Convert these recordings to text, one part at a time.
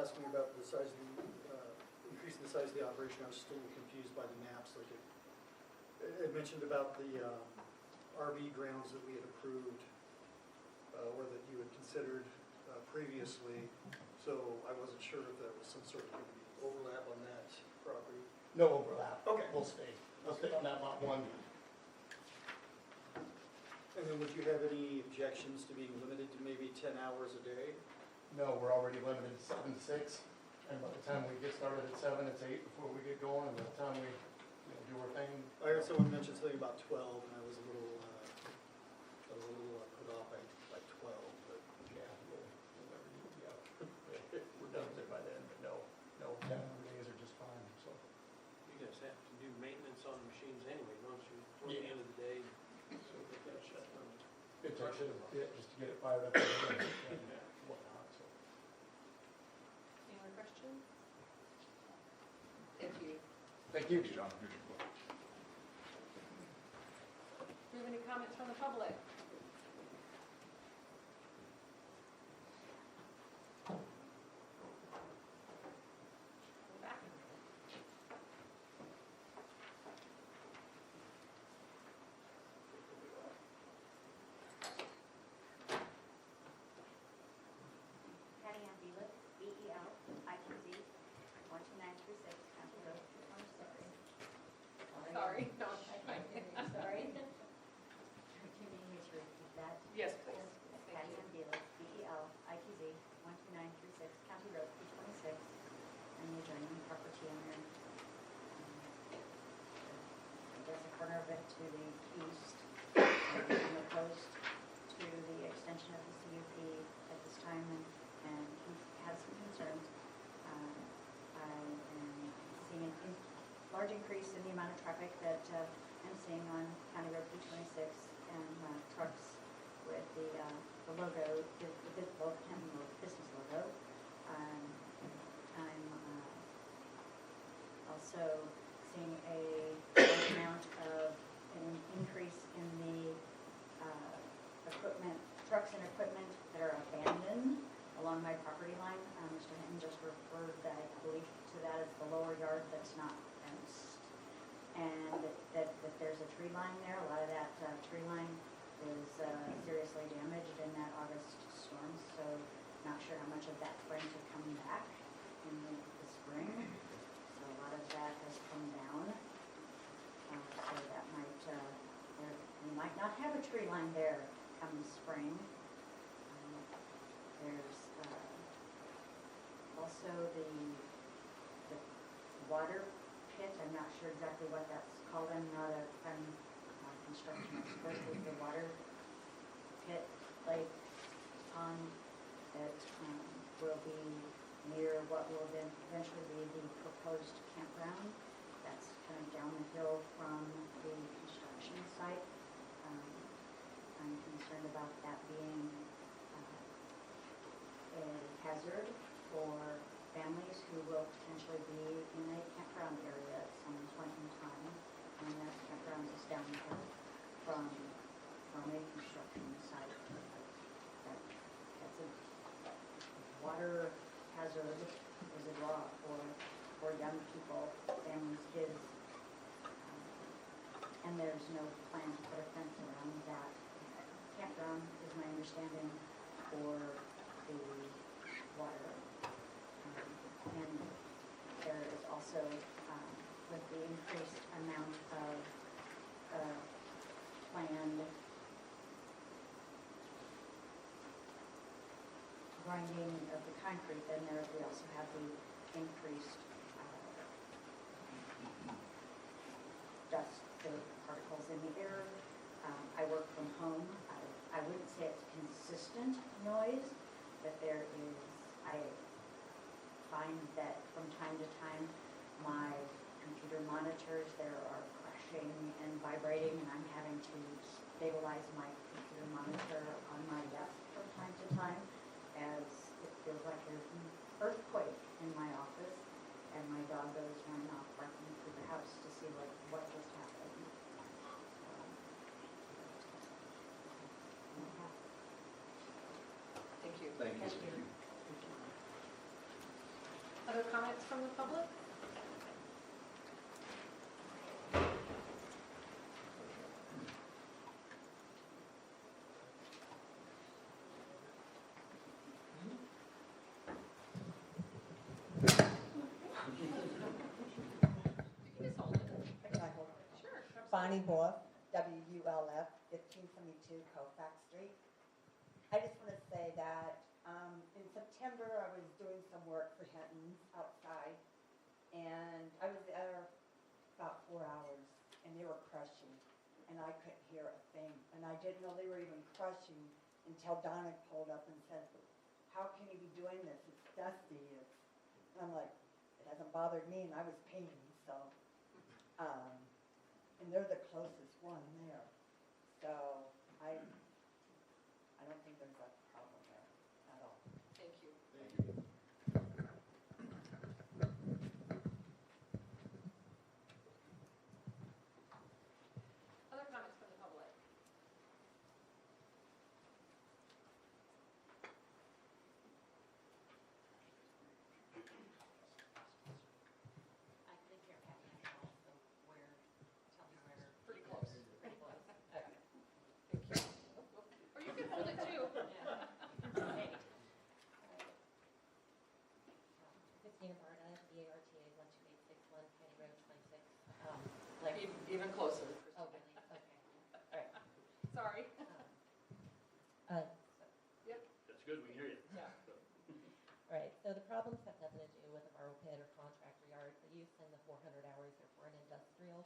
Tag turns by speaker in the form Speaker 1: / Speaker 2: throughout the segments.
Speaker 1: asking about the size of the, increasing the size of the operation, I was still confused by the maps. Like it mentioned about the RV grounds that we had approved, or that you had considered previously. So I wasn't sure if that was some sort of overlap on that property.
Speaker 2: No overlap.
Speaker 1: Okay.
Speaker 2: We'll stay on that lot one.
Speaker 1: And then would you have any objections to being limited to maybe 10 hours a day?
Speaker 2: No, we're already limited to 7 to 6. And by the time we get started at 7, it's 8 before we get going. And by the time we do our thing.
Speaker 1: I heard someone mention something about 12, and I was a little put off by 12. But
Speaker 2: Yeah, we're done with it by then, but no, 10 days are just fine, so.
Speaker 3: You guys have to do maintenance on the machines anyway, don't you? Toward the
Speaker 2: Yeah.
Speaker 3: end of the day, so get that shut down.
Speaker 2: It takes a bit just to get it fired up and whatnot, so.
Speaker 4: Any more questions? Thank you.
Speaker 2: Thank you.
Speaker 5: John.
Speaker 4: Do we have any comments from the public? Go back.
Speaker 6: Patty Ann Beal, B-E-L-I-Q-Z, 12936, County Road 226.
Speaker 4: Sorry. No,
Speaker 6: Sorry. Do you need me to repeat that?
Speaker 4: Yes, please.
Speaker 6: Patty Ann Beal, B-E-L-I-Q-Z, 12936, County Road 226, and the adjoining property owner. There's a corner of it to the east, and I'm opposed to the extension of the CUP at this time, and he has some concerns. I am seeing a large increase in the amount of traffic that I'm seeing on County Road 226, and trucks with the logo, the business logo. I'm also seeing a large amount of an increase in the equipment, trucks and equipment that are abandoned along my property line. Mr. Hinton just referred that, I believe, to that as the lower yard that's not fenced. And that there's a tree line there. A lot of that tree line is seriously damaged in that August storm, so not sure how much of that going to come back in the spring. So a lot of that has come down. So that might, we might not have a tree line there come spring. There's also the water pit. I'm not sure exactly what that's called. I'm not a construction expert. With the water pit lake pond that will be near what will then eventually be the proposed campground. That's kind of down the hill from the construction site. I'm concerned about that being a hazard for families who will potentially be in a campground area at some point in time. And that campground is down the hill from a construction site. That's a water hazard is a draw for young people, families, kids. And there's no plan to put a fence around that campground, is my understanding, for the water. And there is also, with the increased amount of planned grinding of the concrete, then we also have the increased dust, the particles in the air. I work from home. I wouldn't say it's consistent noise, but there is, I find that from time to time my computer monitors there are crashing and vibrating, and I'm having to stabilize my computer monitor on my desk from time to time, as it feels like there's an earthquake in my office, and my dog goes running off barking through the house to see what just happened.
Speaker 4: Thank you.
Speaker 5: Thank you.
Speaker 6: Thank you.
Speaker 4: Other comments from the public? You can just hold it.
Speaker 5: Can I hold?
Speaker 4: Sure.
Speaker 5: Bonnie Wolf, WULF, 1572 Colfax Street. I just want to say that in September, I was doing some work for Hinton's outside, and I was there about 4 hours, and they were crushing, and I couldn't hear a thing. And I didn't know they were even crushing until Donna pulled up and said, "How can you be doing this? It's dusty." And I'm like, it hasn't bothered me, and I was painting, so. And they're the closest one there. So I don't think there's a problem there at all.
Speaker 4: Thank you. Other comments from the public?
Speaker 7: I think you're happy as well, so where, tell me where.
Speaker 4: Pretty close.
Speaker 7: Pretty close.
Speaker 4: Thank you. Or you can hold it too.
Speaker 7: Hey. Christina Barta, BARTA 12861, County Road 26. Like,
Speaker 4: Even closer.
Speaker 7: oh, really? Okay. All right.
Speaker 4: Sorry.
Speaker 3: That's good, we hear you.
Speaker 4: Yeah.
Speaker 7: All right, so the problems have nothing to do with a borrow pit or contractor yard. The use in the 400 hours are for an industrial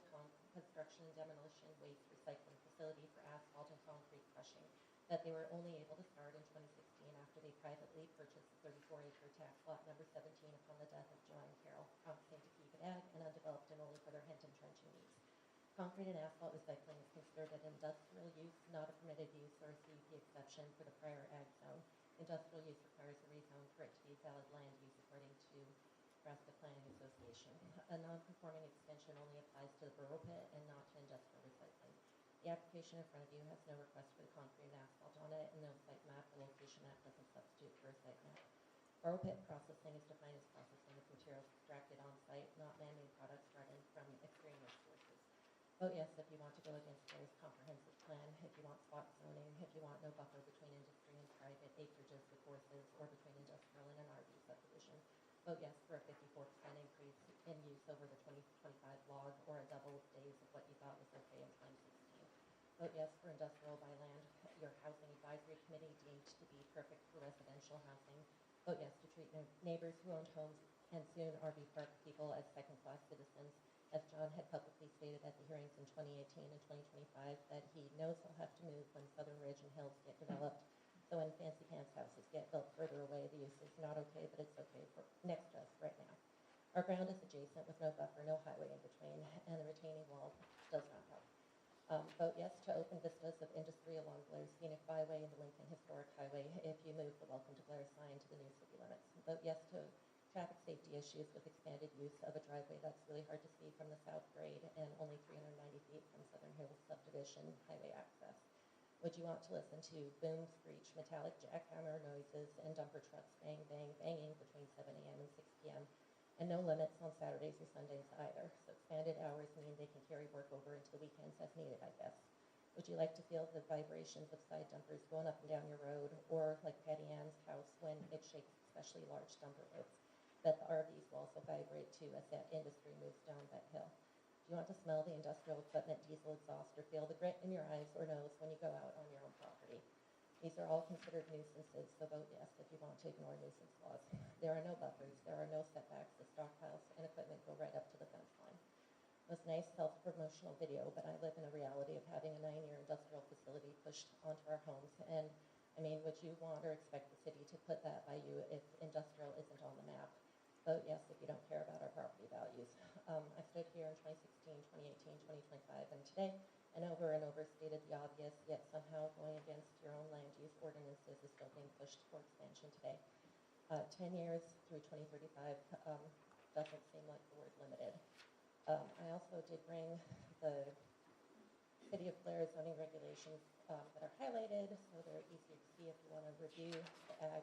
Speaker 7: construction, demolition, waste recycling facility for asphalt and concrete crushing that they were only able to start in 2016 after they privately purchased the 34-acre tax lot number 17 upon the death of Joanne Carroll, promising to keep it ag and undeveloped and only for their Hinton trenching needs. Concrete and asphalt recycling is considered an industrial use, not a permitted use or a CUP exception for the prior ag zone. Industrial use requires a rezone for it to be valid land use according to Nebraska Planning Association. A non-conforming extension only applies to the borough pit and not to industrial recycling. The application in front of you has no request for the concrete and asphalt on it and no site map. The location map doesn't substitute for a site map. Borough pit processing is defined as processing of materials extracted on site, not man-made products brought in from extraneous sources. Vote yes if you want to go against Blair's comprehensive plan, if you want spot zoning, if you want no buffer between industry and private acreages with horses, or between industrial and an RV subdivision. Vote yes for a 54% increase in use over the 2025 log, or a double of days of what you thought was okay in 2016. Vote yes for industrial by land your housing advisory committee deemed to be perfect for residential housing. Vote yes to treat neighbors who owned homes and soon RV park people as second-class citizens, as John had publicly stated at the hearings in 2018 and 2025 that he knows he'll have to move when Southern Ridge and Hills get developed. So when Fancy Pants houses get built further away, the use is not okay, but it's okay for next to us right now. Our ground is adjacent with no buffer, no highway in between, and the retaining wall does not help. Vote yes to open vistas of industry along Blair's scenic byway and the Lincoln Historic Highway if you move the Welcome to Blair sign to the new city limits. Vote yes to traffic safety issues with expanded use of a driveway that's really hard to see from the south grade and only 390 feet from Southern Hills subdivision highway access. Would you want to listen to boom, screech, metallic jackhammer noises, and dumper trucks bang, bang, banging between 7 a.m. and 6 p.m., and no limits on Saturdays or Sundays either? So expanded hours mean they can carry work over into the weekends as needed, I guess. Would you like to feel the vibrations of side dumpers going up and down your road, or like Patty Ann's house when it shakes especially large dumper loads, that the RVs will also vibrate to as that industry moves down that hill? Do you want to smell the industrial equipment diesel exhaust or feel the grit in your eyes or nose when you go out on your own property? These are all considered nuisances, so vote yes if you want to ignore nuisance laws. There are no buffers, there are no setbacks, the stockpiles and equipment go right up to the fence line. It was a nice self-promotional video, but I live in a reality of having a 9-year industrial facility pushed onto our homes, and I mean, would you want or expect the city to put that by you if industrial isn't on the map? Vote yes if you don't care about our property values. I stood here in 2016, 2018, 2025, and today, and over stated the obvious, yet somehow going against your own land use ordinances is still being pushed for expansion today. 10 years through 2035 doesn't seem like the word limited. I also did bring the City of Blair zoning regulations that are highlighted, so they're easier to see if you want to review the ag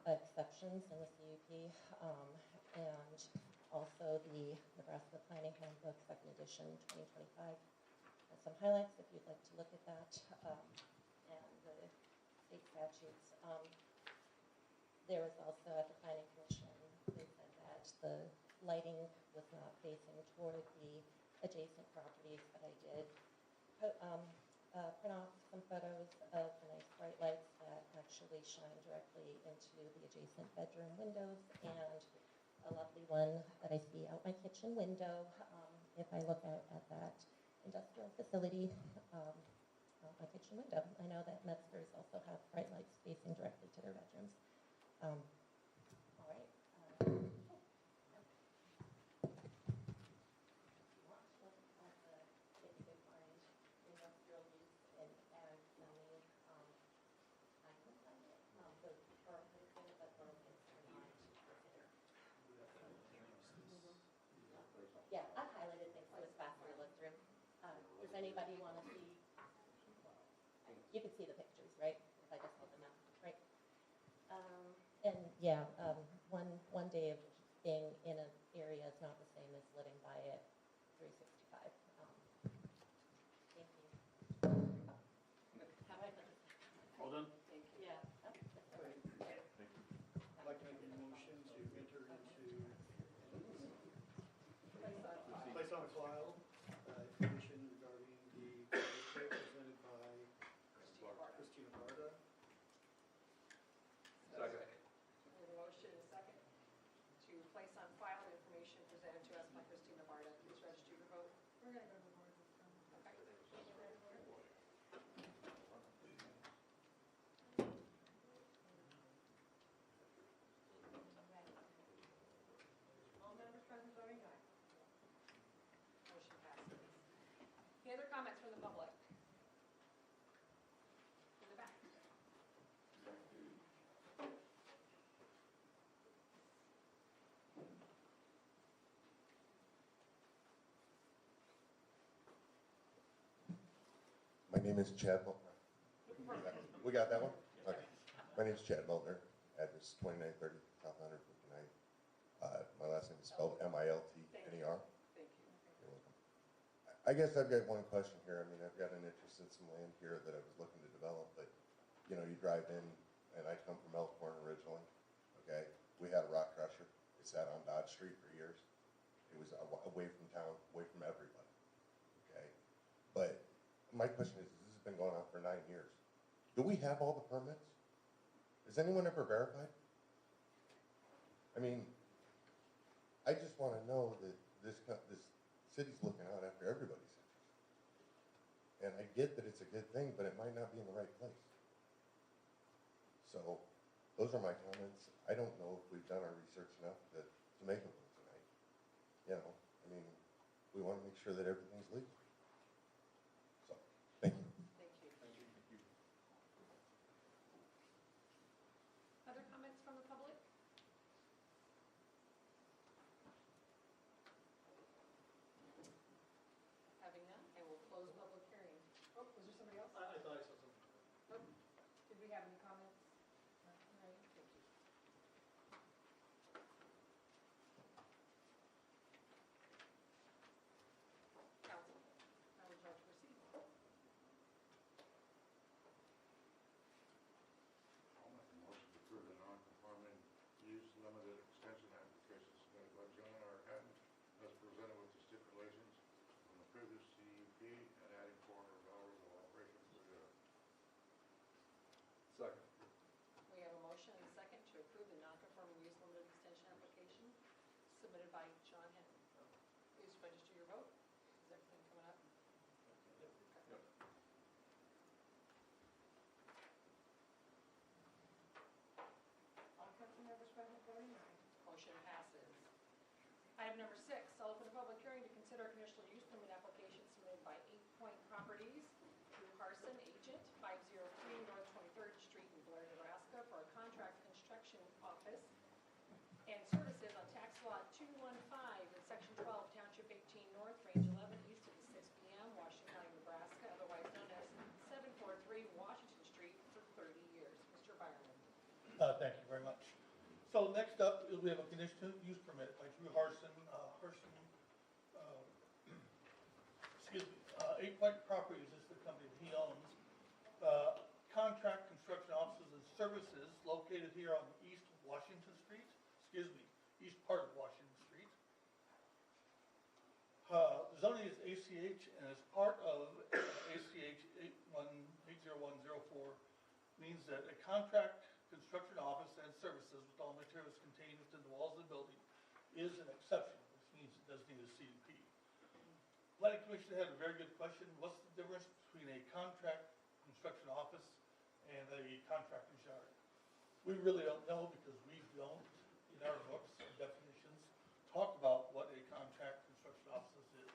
Speaker 7: exceptions in the CUP, and also the Nebraska Planning Handbook, second edition, 2025. And some highlights if you'd like to look at that, and the state statutes. There was also at the Planning Commission, they said that the lighting was not facing toward the adjacent properties, but I did print off some photos of the nice bright lights that actually shine directly into the adjacent bedroom windows, and a lovely one that I see out my kitchen window if I look out at that industrial facility out my kitchen window. I know that Metzgers also have bright lights facing directly to their bedrooms. All right. If you want to look at if you could find industrial use in ag zoning, I can find it. The borough pits in it, but borough pits are not considered. Yeah, I've highlighted things so it's faster to look through. Does anybody want to see? You can see the pictures, right? If I just hold them up, right? And yeah, one day of being in an area is not the same as living by it 365. Thank you. Have I done?
Speaker 3: All done?
Speaker 7: Thank you. Yeah. Oh, that's all right.
Speaker 1: I'd like to make a motion to enter into place on file information regarding the report presented by Christina Barda.
Speaker 4: We
Speaker 3: Second.
Speaker 4: have a motion and a second to place on file the information presented to us by Christina Barda. Please register your vote. We're going to go to the board this time. Okay. All members present voting aye. Motion passes. Any other comments from the public? In the back.
Speaker 8: My name is Chad Miltner. We got that one? Okay. My name is Chad Miltner, address 2930 South 159. My last name is spelled M-I-L-T-N-E-R.
Speaker 4: Thank you.
Speaker 8: You're welcome. I guess I've got one question here. I mean, I've got an interest in some land here that I was looking to develop, but, you know, you drive in, and I come from Elkhorn originally, okay? We had a rock crusher. It sat on Dodge Street for years. It was away from town, away from everybody, okay? But my question is, this has been going on for 9 years. Do we have all the permits? Has anyone ever verified? I mean, I just want to know that this city's looking out after everybody's interest. And I get that it's a good thing, but it might not be in the right place. So those are my comments. I don't know if we've done our research enough to make a vote tonight. You know, I mean, we want to make sure that everything's legal. So, thank you.
Speaker 4: Thank you. Other comments from the public? Having none, I will close public hearing. Oh, was there somebody else?
Speaker 1: I thought I saw something.
Speaker 4: Oh, did we have any comments? No, all right, thank you. Council, how would you like to proceed?
Speaker 9: I'll make a motion to approve the non-conforming use limited extension application submitted by John R. Hatton as presented with the stipulations from the previous CUP and adding 400 hours of operation per year.
Speaker 3: Second.
Speaker 4: We have a motion and a second to approve the non-conforming use limited extension application submitted by John Henry. Please register your vote. Is everything coming up?
Speaker 3: Yep.
Speaker 4: All council members present voting aye. Motion passes. Item number 6, I'll open the public hearing to consider a conditional use permit application submitted by 8 Point Properties, Drew Harson, agent, 503 North 23rd Street in Blair, Nebraska, for a contract construction office and services on tax lot 215 in section 12, township 18 north, range 11, east of the 6 p.m., Washington County, Nebraska, otherwise known as 743 Washington Street, for 30 years. Mr. Byerman.
Speaker 10: Thank you very much. So next up, we have a conditional use permit by Drew Harson, excuse me, 8 Point Properties is the company that he owns. Contract construction offices and services located here on East Washington Street, east part of Washington Street. The zoning is ACH, and as part of ACH 80104 means that a contract construction office and services with all materials contained within the walls of the building is an exception, which means it does need a CUP. Planning Commission had a very good question. What's the difference between a contract construction office and a contractor's yard? We really don't know because we don't, in our books and definitions, talk about what a contract construction office is.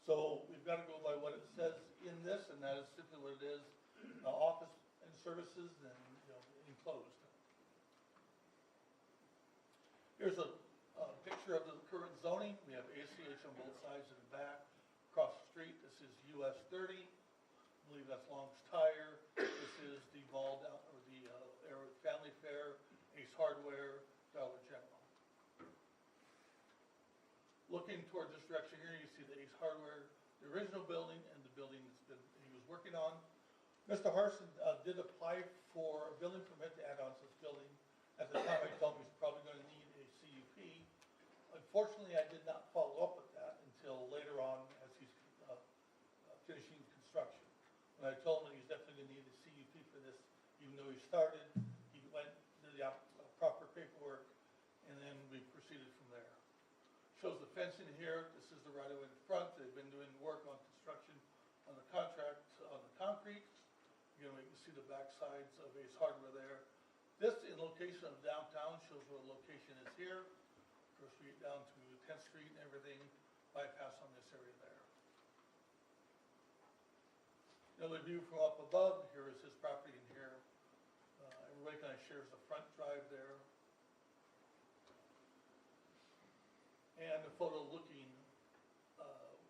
Speaker 10: So we've got to go by what it says in this, and that is simply what it is, office and services and enclosed. Here's a picture of the current zoning. We have ACH on both sides and the back. Across the street, this is US 30. I believe that's Long's Tire. This is the mall down, or the Family Fair, Ace Hardware, Dollar General. Looking towards this direction here, you see the Ace Hardware, the original building, and the building he was working on. Mr. Harson did apply for a building permit to add on to this building. At the time, I told him he's probably going to need a CUP. Unfortunately, I did not follow up with that until later on as he's finishing construction. When I told him that he's definitely going to need a CUP for this, even though he started, he went to the proper paperwork, and then we proceeded from there. Shows the fencing here. This is the right-of-way in front. They've been doing work on construction on the contract, on the concrete. Again, we can see the back sides of Ace Hardware there. This, in location of downtown, shows where the location is here. Of course, we get down to 10th Street and everything, bypass on this area there. Another view from up above, here is his property in here. Everybody kind of shares the front drive there. And a photo looking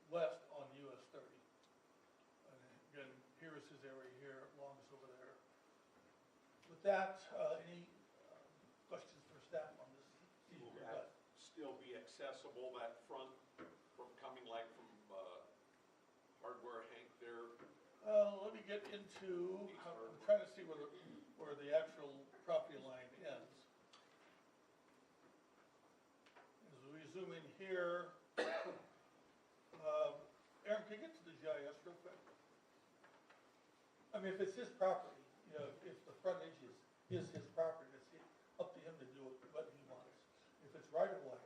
Speaker 10: west on US 30. And again, here is his area here, Long's over there. With that, any questions for staff on this?
Speaker 11: Will that still be accessible, that front, from coming like from Hardware Hank there?
Speaker 10: Let me get into, I'm trying to see where the actual property line ends. As we zoom in here, Aaron, can you get to the GIS real quick? I mean, if it's his property, if the frontage is his property, it's up to him to do what he wants. If it's right of way,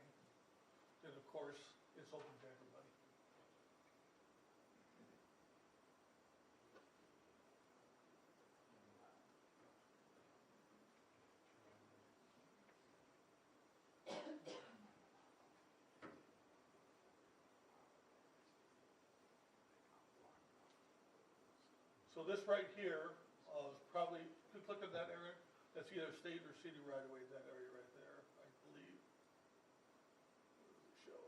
Speaker 10: then of course, it's open to everybody. So this right here is probably, if you click on that area, that's either state or city right away, that area right there, I believe. Where does it show?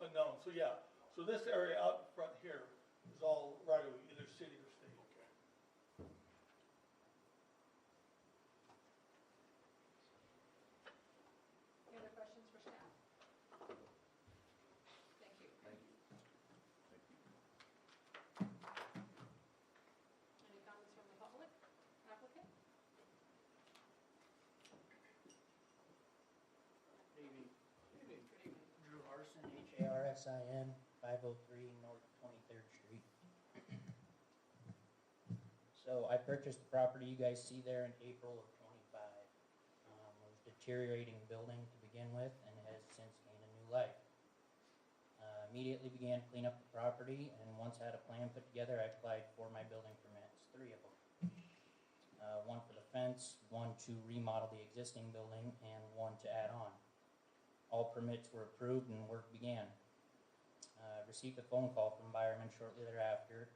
Speaker 10: Unknown, so yeah. So this area out in front here is all right away, either city or state.
Speaker 11: Okay.
Speaker 4: Any other questions for staff? Thank you.
Speaker 11: Thank you.
Speaker 4: Any comments from the public? Applicant?
Speaker 12: Good evening.
Speaker 4: Good evening.
Speaker 12: Drew Harson, Harsin, 503 North 23rd Street. So I purchased the property you guys see there in April of '25. It was a deteriorating building to begin with and has since gained a new life. Immediately began to clean up the property, and once I had a plan put together, I applied for my building permits, 3 of them. One for the fence, one to remodel the existing building, and one to add on. All permits were approved and work began. Received a phone call from Byerman shortly thereafter,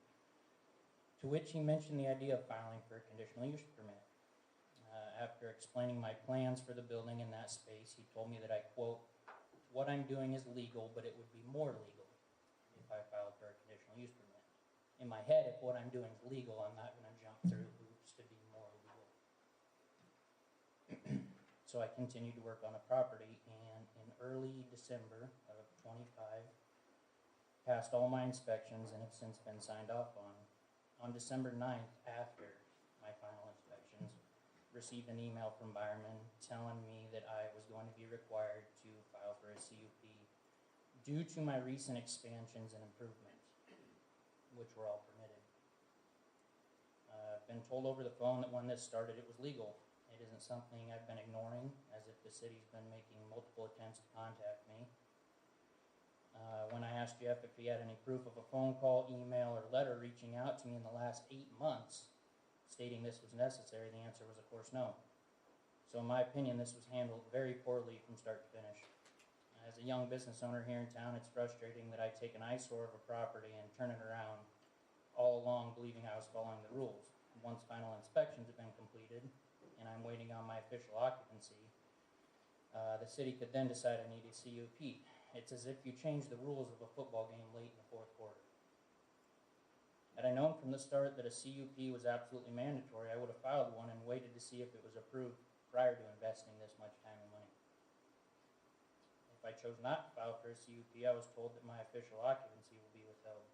Speaker 12: to which he mentioned the idea of filing for a conditional use permit. After explaining my plans for the building in that space, he told me that I quote, "What I'm doing is legal, but it would be more legal if I filed for a conditional use permit." In my head, if what I'm doing is legal, I'm not going to jump through hoops to be more So I continued to work on the property, and in early December of '25, passed all my inspections and have since been signed off on. On December 9th, after my final inspections, received an email from Byerman telling me that I was going to be required to file for a CUP due to my recent expansions and improvements, which were all permitted. I've been told over the phone that when this started, it was legal. It isn't something I've been ignoring, as if the city's been making multiple attempts to contact me. When I asked Jeff if he had any proof of a phone call, email, or letter reaching out to me in the last 8 months stating this was necessary, the answer was, of course, no. So in my opinion, this was handled very poorly from start to finish. As a young business owner here in town, it's frustrating that I take an eyesore of a property and turn it around all along believing I was following the rules. Once final inspections have been completed and I'm waiting on my official occupancy, the city could then decide I need a CUP. It's as if you change the rules of a football game late in the fourth quarter. Had I known from the start that a CUP was absolutely mandatory, I would have filed one and waited to see if it was approved prior to investing this much time and money. If I chose not to file for a CUP, I was told that my official occupancy will be withheld.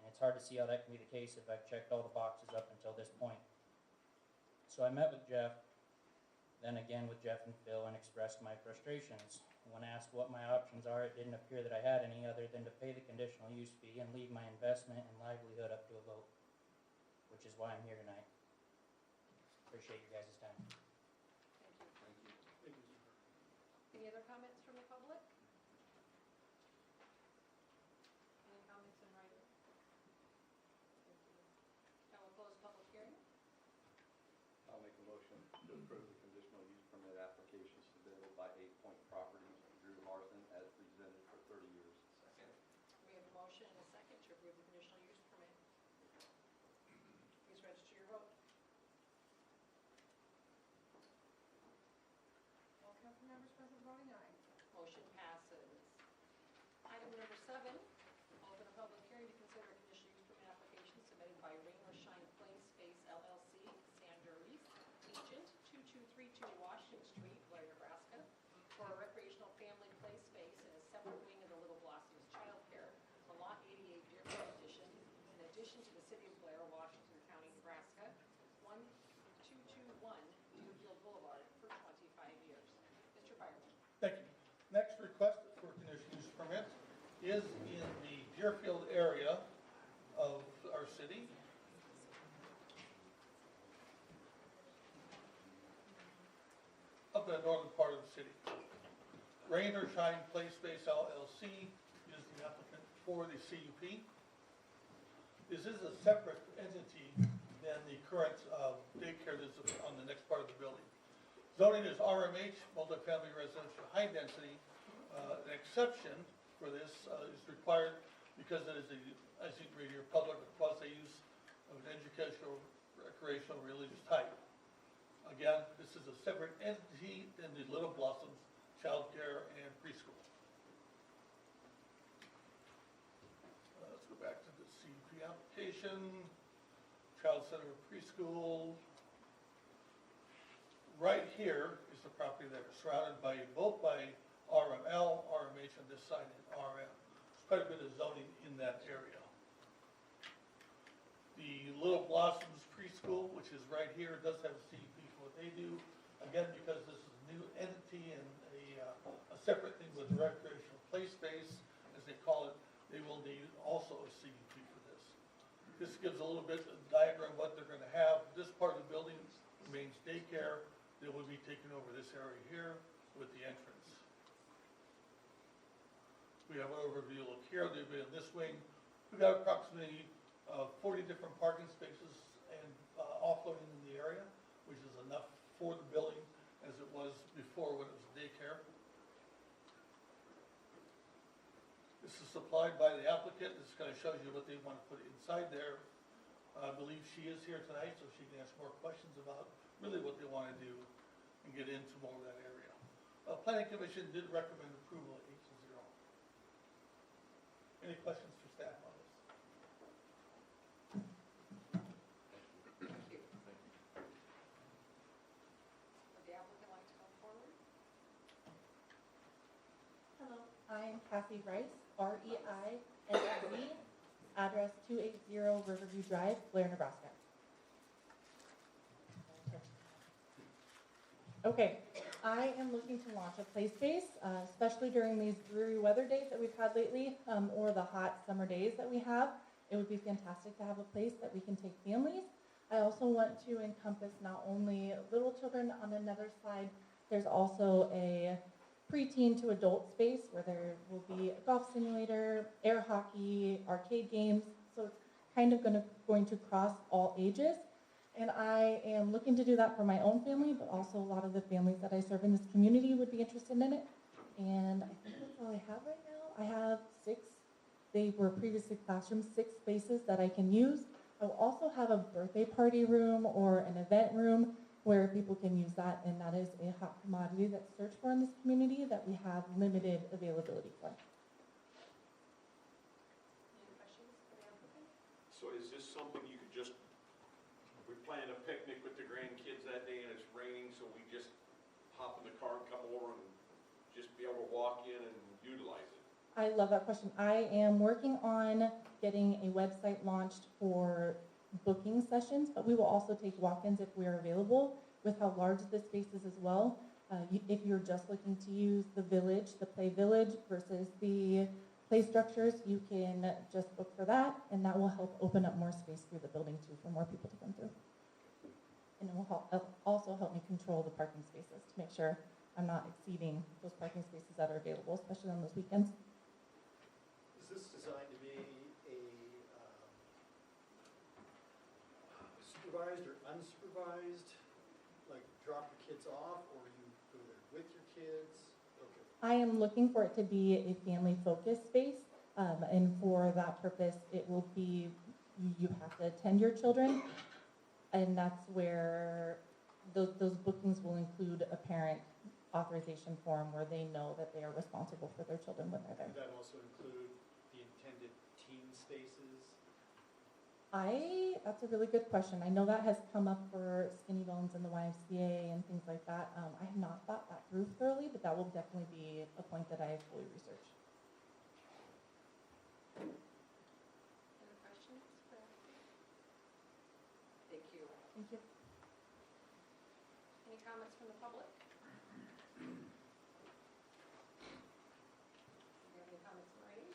Speaker 12: And it's hard to see how that can be the case if I've checked all the boxes up until this point. So I met with Jeff, then again with Jeff and Phil, and expressed my frustrations. When asked what my options are, it didn't appear that I had any other than to pay the conditional use fee and leave my investment and livelihood up to a vote, which is why I'm here tonight. Appreciate your guys' time.
Speaker 4: Thank you.
Speaker 11: Thank you.
Speaker 1: Thank you, sir.
Speaker 4: Any other comments from the public? Any comments in writing? Thank you. I will close public hearing.
Speaker 13: I'll make a motion to approve the conditional use permit application submitted by 8 Point Properties, Drew Harson, as presented for 30 years.
Speaker 3: Second.
Speaker 4: We have a motion and a second to approve the conditional use permit. Please register your vote. All council members present voting aye. Motion passes. Item number 7, open a public hearing to consider a conditional use permit application submitted by Rain or Shine Play Space LLC, Sandra Reese, agent, 2232 Washington Street, Blair, Nebraska, for a recreational family play space in a separate wing of the Little Blossoms Child Care on Lot 88 Deerfield Edition, in addition to the city of Blair, Washington County, Nebraska, 1221 Deerfield Boulevard for 25 years. Mr. Byerman.
Speaker 10: Thank you. Next request for conditional use permit is in the Deerfield area of our city. Up in the northern part of the city. Rain or Shine Play Space LLC is the applicant for the CUP. This is a separate entity than the current daycare that's on the next part of the building. Zoning is RMH, multifamily residential high density. An exception for this is required because it is a, as you can read here, public or quasi-use of an educational, recreational, religious type. Again, this is a separate entity than the Little Blossoms Child Care and Preschool. Let's go back to the CUP application. Child Center Preschool. Right here is the property there, surrounded by both by RML, RMH on this side, and RM. There's quite a bit of zoning in that area. The Little Blossoms Preschool, which is right here, does have a CUP for what they do. Again, because this is a new entity and a separate thing with recreational play space, as they call it, they will need also a CUP for this. This gives a little bit of a diagram of what they're going to have. This part of the building remains daycare. They will be taking over this area here with the entrance. We have an overview look here. They'll be in this wing. We've got approximately 40 different parking spaces and offloading in the area, which is enough for the building as it was before when it was daycare. This is supplied by the applicant. This kind of shows you what they want to put inside there. I believe she is here tonight, so she can ask more questions about really what they want to do and get into more of that area. Planning Commission did recommend approval at 8-0. Any questions for staff on this?
Speaker 4: Thank you. Would the applicant like to come forward?
Speaker 7: I'm Kathy Rice, R-E-I-S-E, address 280 Riverview Drive, Blair, Nebraska. Okay, I am looking to launch a play space, especially during these dreary weather days that we've had lately, or the hot summer days that we have. It would be fantastic to have a place that we can take families. I also want to encompass not only little children on another side, there's also a preteen to adult space where there will be a golf simulator, air hockey, arcade games. So it's kind of going to cross all ages. And I am looking to do that for my own family, but also a lot of the families that I serve in this community would be interested in it. And I think that's all I have right now. I have 6, they were previously classrooms, 6 spaces that I can use. I will also have a birthday party room or an event room where people can use that, and that is a hot commodity that's searched for in this community that we have limited availability for.
Speaker 4: Any questions for the applicant?
Speaker 11: So is this something you could just, we planned a picnic with the grandkids that day and it's raining, so we just hop in the car and come over and just be able to walk in and utilize it?
Speaker 7: I love that question. I am working on getting a website launched for booking sessions, but we will also take walk-ins if we are available with how large the space is as well. If you're just looking to use the village, the play village versus the play structures, you can just book for that, and that will help open up more space through the building too for more people to come through. And it will also help me control the parking spaces to make sure I'm not exceeding those parking spaces that are available, especially on those weekends.
Speaker 1: Is this designed to be a supervised or unsupervised, like drop your kids off, or you go there with your kids? Okay.
Speaker 7: I am looking for it to be a family-focused space, and for that purpose, it will be, you have to attend your children, and that's where those bookings will include a parent authorization form where they know that they are responsible for their children when they're there.
Speaker 1: Would that also include the intended teen spaces?
Speaker 7: That's a really good question. I know that has come up for Skinny Bones and the YMCA and things like that. I have not thought that through thoroughly, but that will definitely be a point that I fully research.
Speaker 4: Any questions? Thank you.
Speaker 7: Thank you.
Speaker 4: Any comments from the public? Do you have any comments, Marie?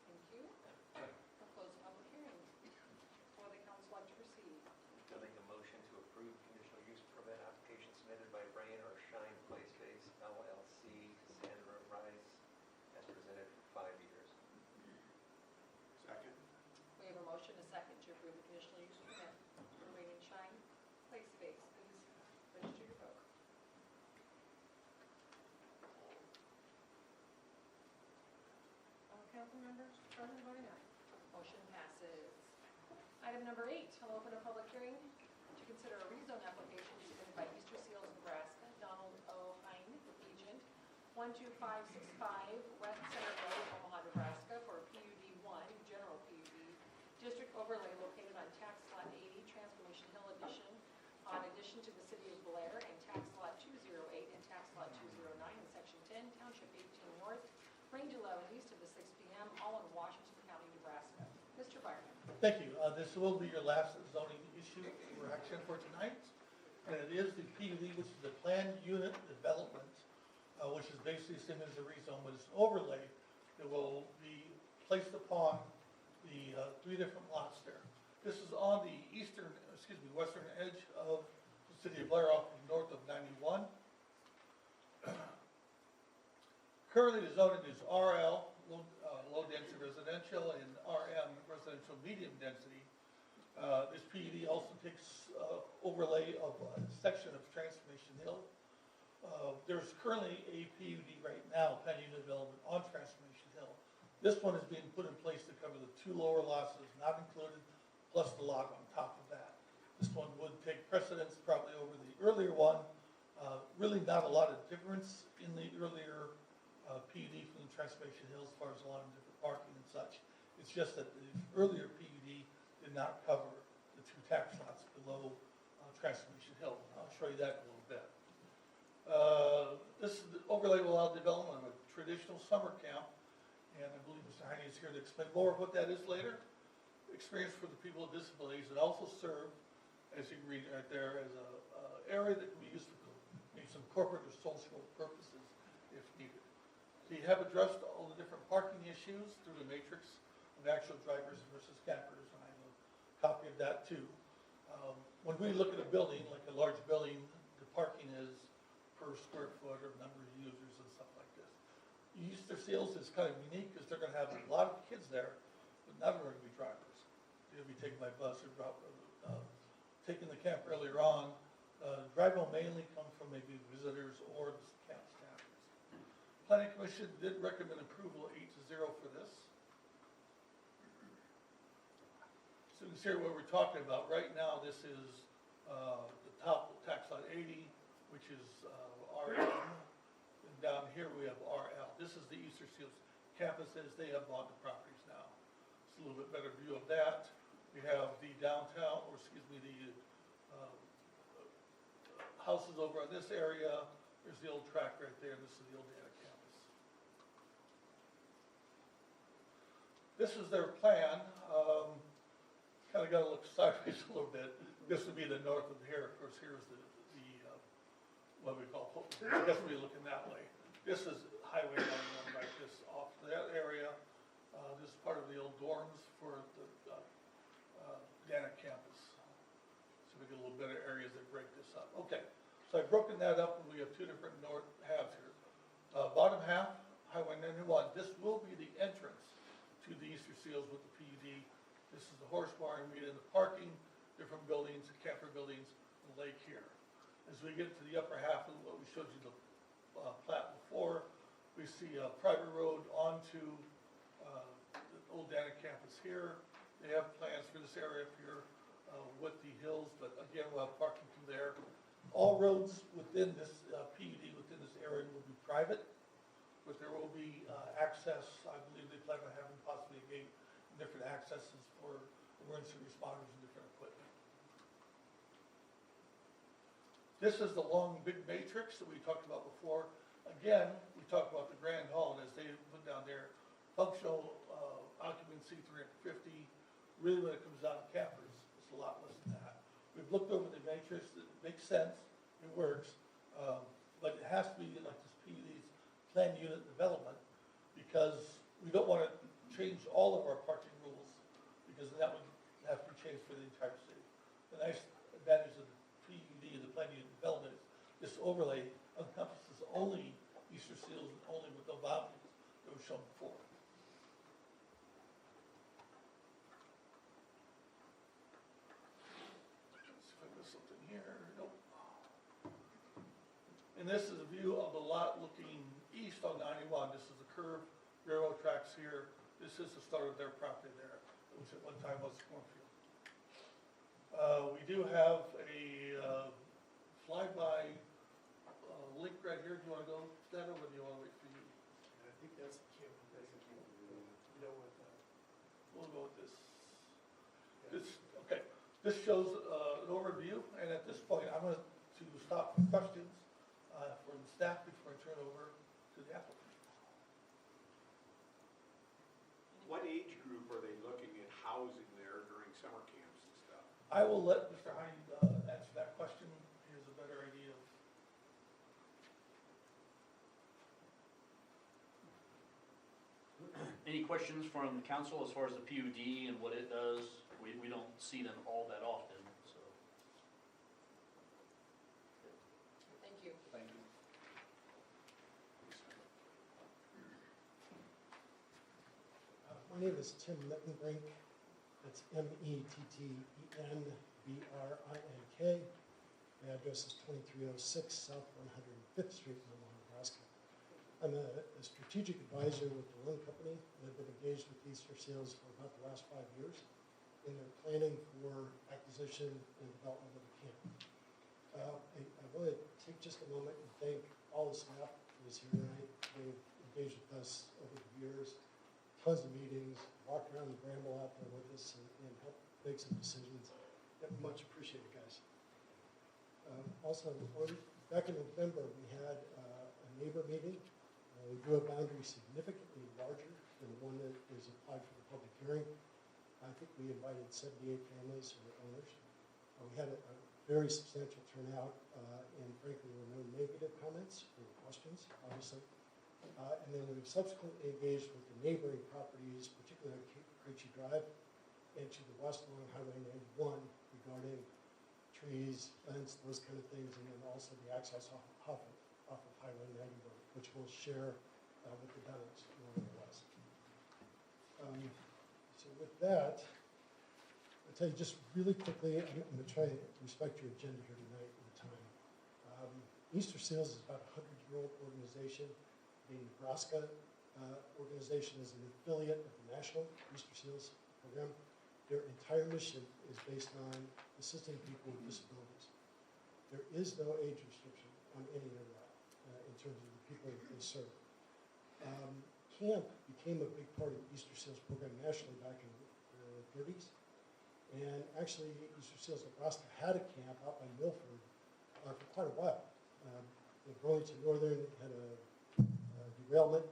Speaker 4: Thank you. We'll close the public hearing. What would the council like to proceed?
Speaker 13: I'll make a motion to approve conditional use permit application submitted by Rain or Shine Play Space LLC, Cassandra Rice, as presented for 5 years.
Speaker 11: Second?
Speaker 4: We have a motion, a second, to approve the conditional use permit for Rain and Shine Play Space. Please register your vote. All council members present voting aye. Motion passes. Item number 8, I'll open a public hearing to consider a rezone application submitted by Easter Seals, Nebraska, Donald O. Hine, agent, 12565 West Center Road, Omaha, Nebraska, for a PUD 1, general PUD, district overlay located on tax lot 80, Transformation Hill addition, on addition to the city of Blair, and tax lot 208 and tax lot 209 in section 10, township 18 north, range 11 east of the 6 p.m., all in Washington County, Nebraska. Mr. Byron.
Speaker 10: Thank you. This will be your last zoning issue for action for tonight. And it is the PUD, which is the planned unit development, which is basically the same as the rezone, but it's an overlay that will be placed upon the 3 different lots there. This is on the western edge of the city of Blair, off north of 91. Currently, the zoning is RL, low density residential, and RM, residential medium density. This PUD also takes overlay of a section of Transformation Hill. There's currently a PUD right now, pending development on Transformation Hill. This one is being put in place to cover the 2 lower lots that is not included, plus the lot on top of that. This one would take precedence probably over the earlier one. Really not a lot of difference in the earlier PUD from the Transformation Hill as far as a lot of different parking and such. It's just that the earlier PUD did not cover the 2 tax lots below Transformation Hill. I'll show you that in a little bit. This overlay will allow development of a traditional summer camp, and I believe Mr. Heine is here to explain more of what that is later. Experience for the people with disabilities, and also serve, as you can read right there, as a area that can be used for maybe some corporate or social purposes if needed. We have addressed all the different parking issues through the matrix of actual drivers versus campers, and I have a copy of that too. When we look at a building, like a large building, the parking is per square foot or number of users and stuff like this. Easter Seals is kind of unique because they're going to have a lot of kids there, but none of them are going to be drivers. They'll be taken by bus or taking the camp earlier on. Drive will mainly come from maybe visitors or the camp staffers. Planning Commission did recommend approval 8-0 for this. So you can see what we're talking about. Right now, this is the top tax lot 80, which is RM. And down here we have RL. This is the Easter Seals campuses. They have bought the properties now. It's a little bit better view of that. We have the downtown, or excuse me, the houses over on this area. There's the old track right there. This is the old data campus. This is their plan. Kind of got to look sideways a little bit. This would be the north of here. Of course, here's the what we call, I guess we'll be looking that way. This is Highway 91 right this off that area. This is part of the old dorms for the Dana campus. So we get a little better areas that break this up. Okay, so I've broken that up and we have two different north halves here. Bottom half, Highway 91. This will be the entrance to the Easter Seals with the PUD. This is the horse barn, we get into parking, different buildings, camper buildings, and lake here. As we get to the upper half of what we showed you the plat before, we see a private road onto the old Dana campus here. They have plans for this area up here with the hills, but again, we'll have parking through there. All roads within this PUD, within this area will be private, but there will be access. I believe they plan on having possibly a gate, different accesses for emergency responders and different equipment. This is the long big matrix that we talked about before. Again, we talked about the Grand Hall, and as they put down there, functional occupancy 350. Really, when it comes down to campers, it's a lot less than that. We've looked over the matrix. It makes sense. It works. But it has to be like this PUD's planned unit development, because we don't want to change all of our parking rules, because that would have to be changed for the entire city. The nice advantage of the PUD, the planned unit development, is this overlay encompasses only Easter Seals and only with the boundaries that were shown before. Let's see if I missed something here. Nope. And this is a view of the lot looking east on 91. This is the curved railroad tracks here. This is the start of their property there, which at one time was cornfield. We do have a flyby link right here. Do you want to go to that, or do you want to wait for you?
Speaker 1: I think that's the cue. You know what?
Speaker 10: We'll go with this. Okay. This shows an overview, and at this point, I'm going to stop for questions from the staff before I turn over to the applicant.
Speaker 11: What age group are they looking at housing there during summer camps and stuff?
Speaker 10: I will let Mr. Heine answer that question. He has a better idea of.
Speaker 14: Any questions from the council as far as the PUD and what it does? We don't see them all that often, so.
Speaker 4: Thank you.
Speaker 14: Thank you.
Speaker 15: My name is Tim Mettenbrink. That's Mettenbrink. My address is 2306 South 105th Street, Omaha, Nebraska. I'm a strategic advisor with the loan company, and I've been engaged with Easter Seals for about the last 5 years in their planning for acquisition and development of the camp. I want to take just a moment and thank all the staff who is here tonight. They've engaged with us over the years. Tons of meetings, walked around the bramble out there with us and helped make some decisions. Much appreciated, guys. Also, back in November, we had a neighbor meeting We drew a boundary significantly larger than the one that is applied for the public hearing. I think we invited 78 families or owners. We had a very substantial turnout, and frankly, there were no negative comments or questions, obviously. And then we've subsequently engaged with the neighboring properties, particularly on Creechy Drive and to the west along Highway 91 regarding trees, fence, those kind of things, and then also the access off of Highway 91, which we'll share with the Dunnings along the west. So with that, I'll tell you just really quickly, I'm going to try to respect your agenda here tonight and the time. Easter Seals is about a 100-year-old organization. The Nebraska organization is an affiliate of the National Easter Seals program. Their entire mission is based on assisting people with disabilities. There is no age restriction on any of that in terms of the people that they serve. Camp became a big part of the Easter Seals program nationally back in the 30s. And actually, Easter Seals Nebraska had a camp out by Milford for quite a while. Burlington Northern had a derailment,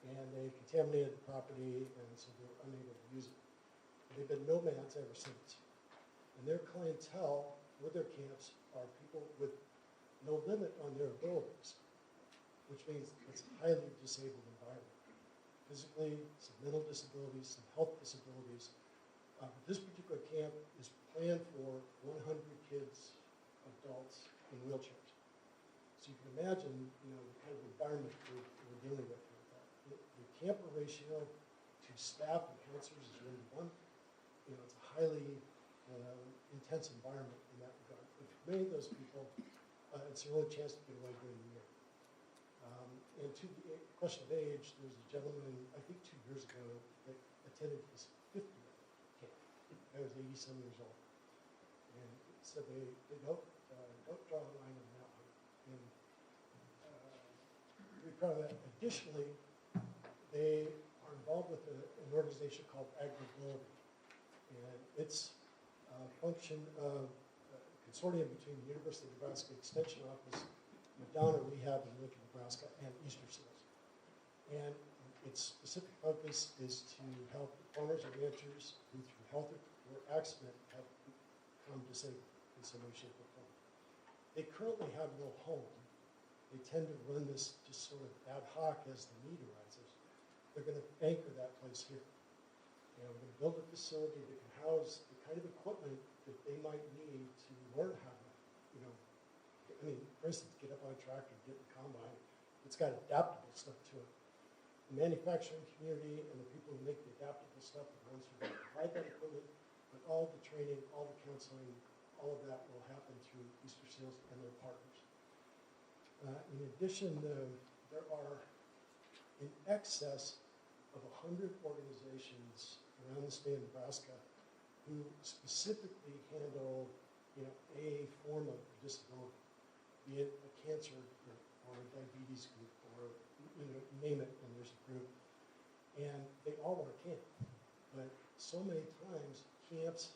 Speaker 15: and they contaminated the property, and so they were unable to use it. They've been nomads ever since. And their clientele for their camps are people with no limit on their abilities, which means it's a highly disabled environment. Physically, some mental disabilities, some health disabilities. This particular camp is planned for 100 kids, adults in wheelchairs. So you can imagine, the kind of environment we're dealing with here. The camper ratio to staff and counselors is really 1. It's a highly intense environment in that regard. But for many of those people, it's their only chance to get away during the year. And to the question of age, there's a gentleman, I think 2 years ago, that attended his 50th camp. He was 80-some years old. And said they don't draw a line on that one. And we're proud of that. Additionally, they are involved with an organization called AgriGlobe. And it's a function of a consortium between the University of Nebraska Extension Office, Madonna Rehab in Lincoln, Nebraska, and Easter Seals. And its specific focus is to help farmers and ranchers who through health or accident have become disabled in some way, shape, or form. They currently have no home. They tend to run this just sort of ad hoc as the need arises. They're going to anchor that place here. We're going to build a facility that can house the kind of equipment that they might need to learn how to, for instance, get up on a tractor, get in a combine. It's got adaptable stuff to it. The manufacturing community and the people who make the adaptable stuff are the ones who are going to provide that equipment, but all the training, all the counseling, all of that will happen through Easter Seals and their partners. In addition, there are in excess of 100 organizations around the state of Nebraska who specifically handle, a form of disability, be it a cancer group or a diabetes group or, name it, and there's a group. And they all want to camp. But so many times, camps,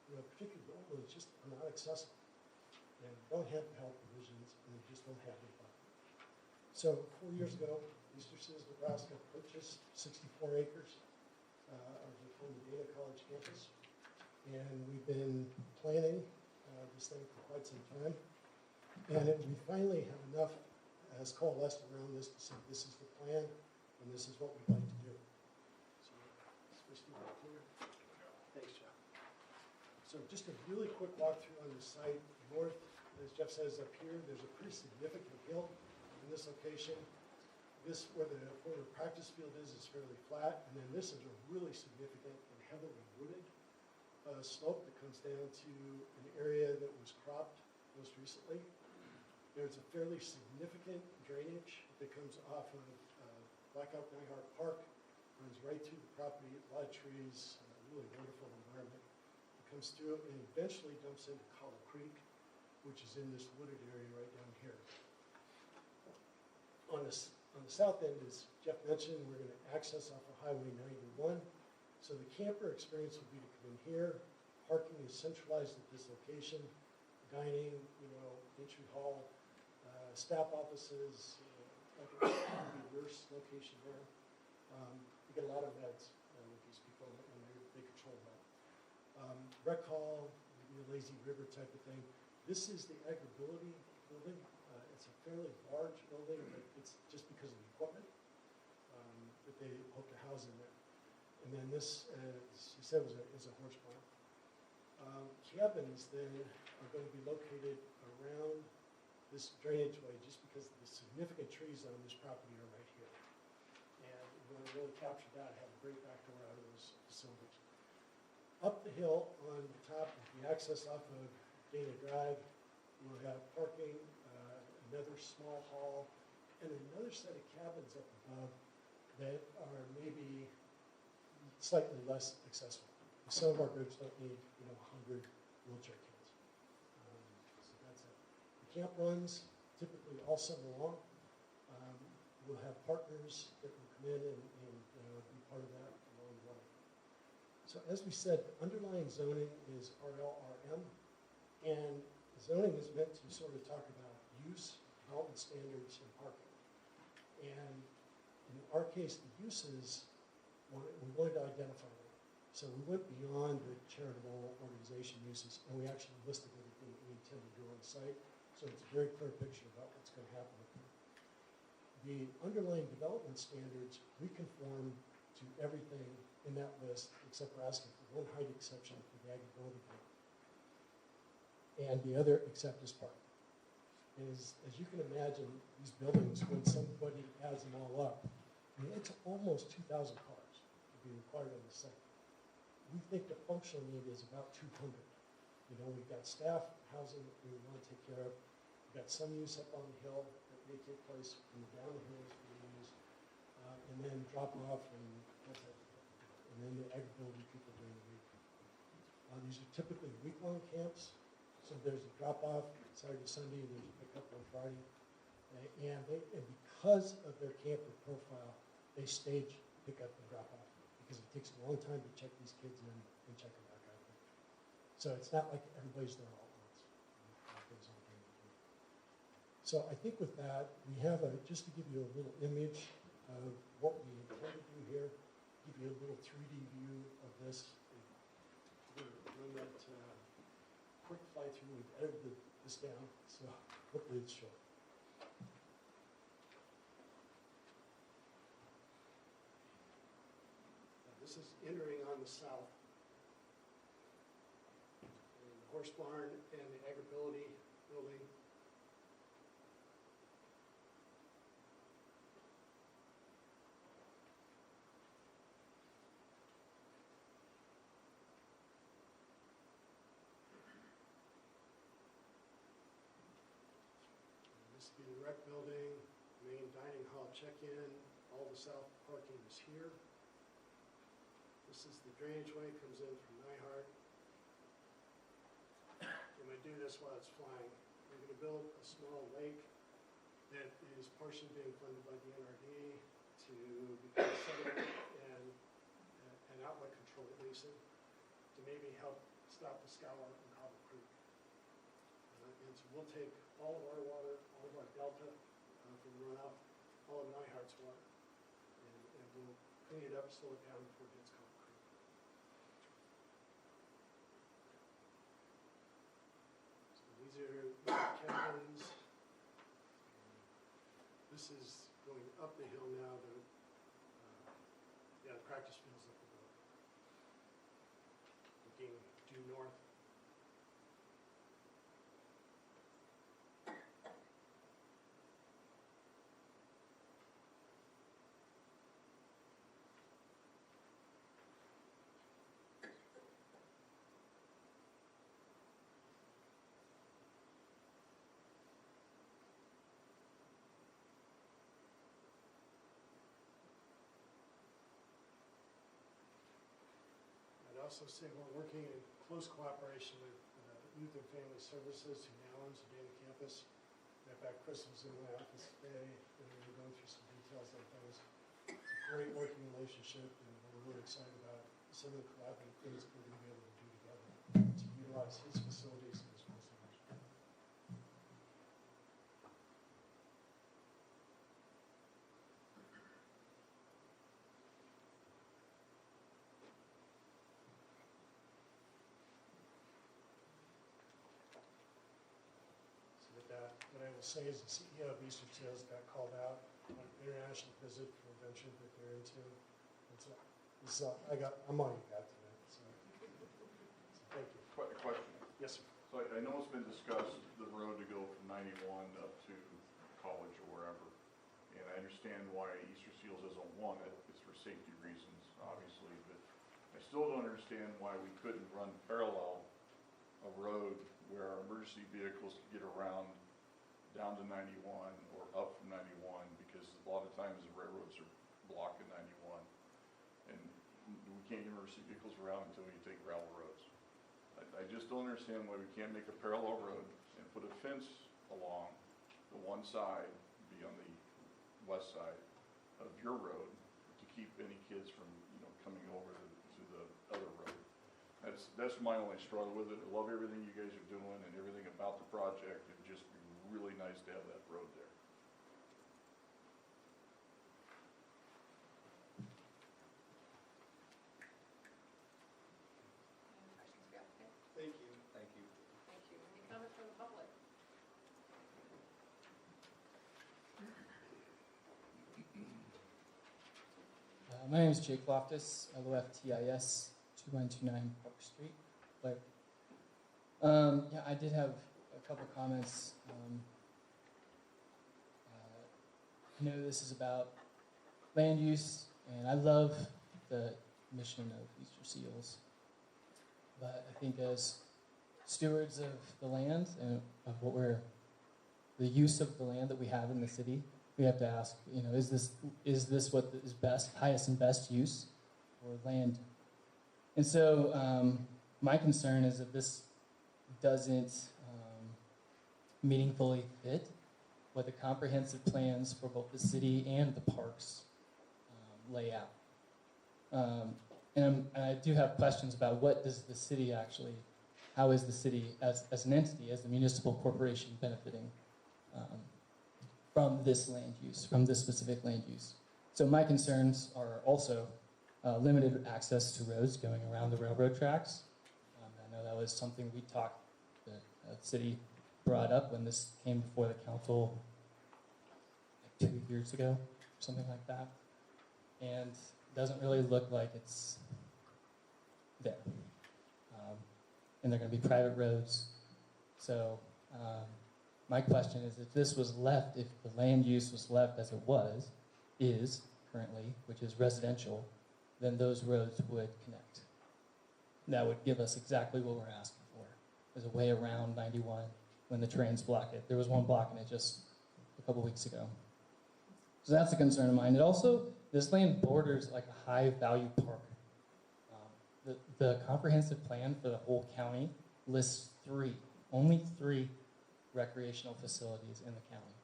Speaker 15: particularly the old ones, just are not accessible. And don't have health provisions, and they just don't have the money. So 4 years ago, Easter Seals Nebraska purchased 64 acres of the former Dana College campus. And we've been planning this thing for quite some time. And we finally have enough has coalesced around this to say this is the plan and this is what we'd like to do. So, thanks, Jeff. So just a really quick walkthrough on the site. North, as Jeff says up here, there's a pretty significant hill in this location. This, where the former practice field is fairly flat, and then this is a really significant and heavily wooded slope that comes down to an area that was cropped most recently. There's a fairly significant drainage that comes off of Blackout Nyhart Park, runs right through the property, a lot of trees, really wonderful environment. It comes through and eventually dumps into Collar Creek, which is in this wooded area right down here. On the south end, as Jeff mentioned, we're going to access off of Highway 91. So the camper experience will be to come in here. Parking is centralized at this location. Dining, entry hall, staff offices, like a nurse location there. You get a lot of meds with these people, and they control that. Rec hall, maybe a lazy river type of thing. This is the agribility building. It's a fairly large building, but it's just because of the equipment that they hope to house in there. And then this, as you said, is a horse barn. Cabins then are going to be located around this drainage way just because the significant trees on this property are right here. And we're going to really capture that, have a great back door out of those facilities. Up the hill on the top, if you access off of Dana Drive, you'll have parking, another small hall, and another set of cabins up above that are maybe slightly less accessible. Some of our groups don't need, 100 wheelchair kids. So that's it. The camp runs typically all summer long. We'll have partners that will come in and be part of that along the way. So as we said, underlying zoning is RLRM, and zoning is meant to sort of talk about use, development standards, and parking. And in our case, the uses, we wanted to identify them. So we went beyond the charitable organization uses, and we actually listed everything that we intend to do on the site. So it's a very clear picture about what's going to happen up there. The underlying development standards, we conform to everything in that list, except for asking for one height exception for the agribility group. And the other except is parking. And as you can imagine, these buildings, when somebody adds them all up, it's almost 2,000 cars to be required on the site. We think the functional need is about 200. We've got staff housing that we want to take care of. We've got some use up on the hill that may take place from the down the hills for the use, and then drop off and that type of thing. And then the agribility people during the week. These are typically week-long camps, so there's a drop-off Saturday, Sunday, and there's a pickup on Friday. And because of their camper profile, they stage pickup and drop-off because it takes a long time to check these kids in and check them back out. So it's not like everybody's there all at once. So I think with that, we have just to give you a little image of what we intend to do here, give you a little 3D view of this. We're run that quick fly through. We've edited this down, so hopefully it's short. This is entering on the south. And the horse barn and the agribility building. And this would be the rec building, main dining hall check-in. All the south parking is here. This is the drainage way, comes in from Nyhart. I'm going to do this while it's flying. We're going to build a small lake that is partially being funded by the NRD to become sediment and an outlet control basin to maybe help stop the scour in Hobble Creek. And so we'll take all of our water, all of our delta from the runoff, all of Nyhart's water, and we'll clean it up, slow it down before it gets cold. These are cabins. This is going up the hill now. The practice field's up above. Looking due north. I'd also say we're working in close cooperation with Youth and Family Services, who now owns the Dana campus. In fact, Chris was in my office today, and we were going through some details on things. It's a great working relationship, and we're really excited about some of the collaborative things we're going to be able to do together to utilize his facilities and his facilities. say is the CEO of Eastern Seals got called out on an international visit for a venture that they're into. And so I'm all you got tonight, so thank you.
Speaker 16: Question.
Speaker 15: Yes, sir.
Speaker 16: So I know it's been discussed, the road to go from 91 up to College or wherever. And I understand why Easter Seals doesn't want it. It's for safety reasons, obviously. But I still don't understand why we couldn't run parallel a road where our emergency vehicles could get around down to 91 or up from 91, because a lot of times the railroads are blocking 91. And we can't get emergency vehicles around until we take gravel roads. I just don't understand why we can't make a parallel road and put a fence along the one side, be on the west side of your road, to keep any kids from, coming over to the other road. That's my only struggle with it. I love everything you guys are doing and everything about the project. It'd just be really nice to have that road there.
Speaker 4: Any questions for the applicant?
Speaker 1: Thank you.
Speaker 13: Thank you.
Speaker 4: Thank you. Any comments from the public?
Speaker 17: My name is Jake Loftus, LOFTIS, 2129 Park Street, Blair. Yeah, I did have a couple comments. I know this is about land use, and I love the mission of Easter Seals. But I think as stewards of the land and of the use of the land that we have in the city, we have to ask, is this what is best, highest and best use for land? And so my concern is that this doesn't meaningfully fit what the comprehensive plans for both the city and the parks lay out. And I do have questions about what does the city actually, how is the city as an entity, as the municipal corporation benefiting from this land use, from this specific land use. So my concerns are also limited access to roads going around the railroad tracks. I know that was something the city brought up when this came before the council like 2 years ago, something like that. And it doesn't really look like it's there. And they're going to be private roads. So my question is, if this was left, if the land use was left as it is currently, which is residential, then those roads would connect. That would give us exactly what we're asking for. There's a way around 91 when the trains block it. There was one blocking it just a couple weeks ago. So that's a concern of mine. It also, this land borders like a high-value park. The comprehensive plan for the whole county lists only three recreational facilities in the county.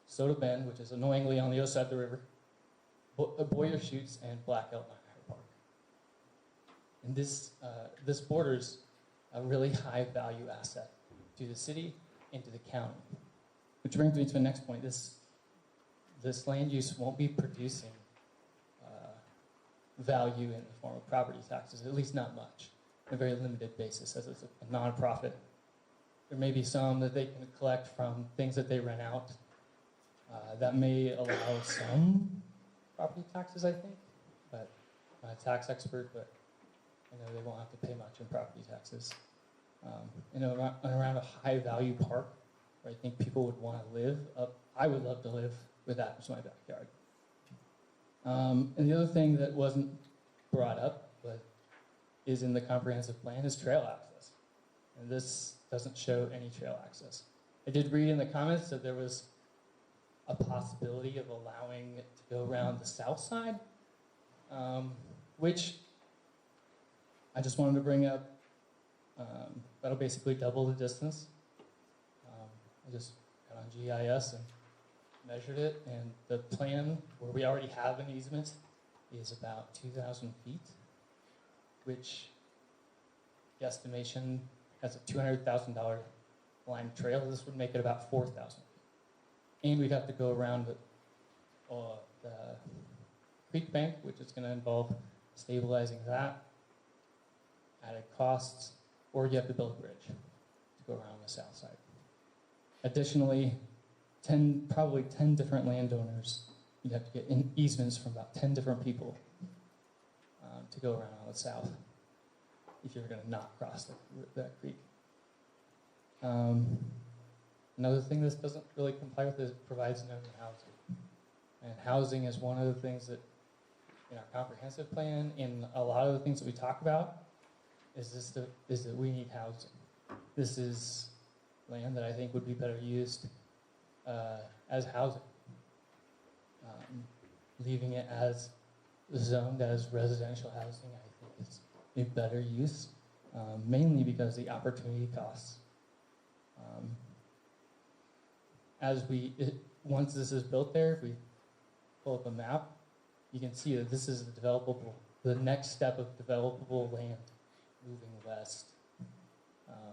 Speaker 17: Soda Bend, which is annoyingly on the other side of the river, Boyer Chutes, and Black Elk National Park. And this borders a really high value asset to the city and to the county. Which brings me to the next point. This land use won't be producing value in the form of property taxes, at least not much, on a very limited basis, as it's a nonprofit. There may be some that they can collect from things that they rent out. That may allow some property taxes, I think, but I'm not a tax expert, but I know they won't have to pay much in property taxes. Around a high-value park where I think people would want to live, I would love to live with that as my backyard. And the other thing that wasn't brought up, but is in the comprehensive plan, is trail access. And this doesn't show any trail access. I did read in the comments that there was a possibility of allowing it to go around the south side, which I just wanted to bring up. That'll basically double the distance. I just got on GIS and measured it, and the plan where we already have an easement is about 2,000 feet, which guesstimation has a $200,000 line trail. This would make it about 4,000 feet. And we'd have to go around the creek bank, which is going to involve stabilizing that, added costs, or you have to build a bridge to go around the south side. Additionally, probably 10 different landowners. You'd have to get easements from about 10 different people to go around on the south if you were going to not cross that creek. Another thing this doesn't really comply with is it provides no housing. And housing is one of the things that in our comprehensive plan and a lot of the things that we talk about is that we need housing. This is land that I think would be better used as housing. Leaving it as zoned as residential housing, I think, is a better use, mainly because the opportunity costs. Once this is built there, if we pull up a map, you can see that this is the next step of developable land moving west.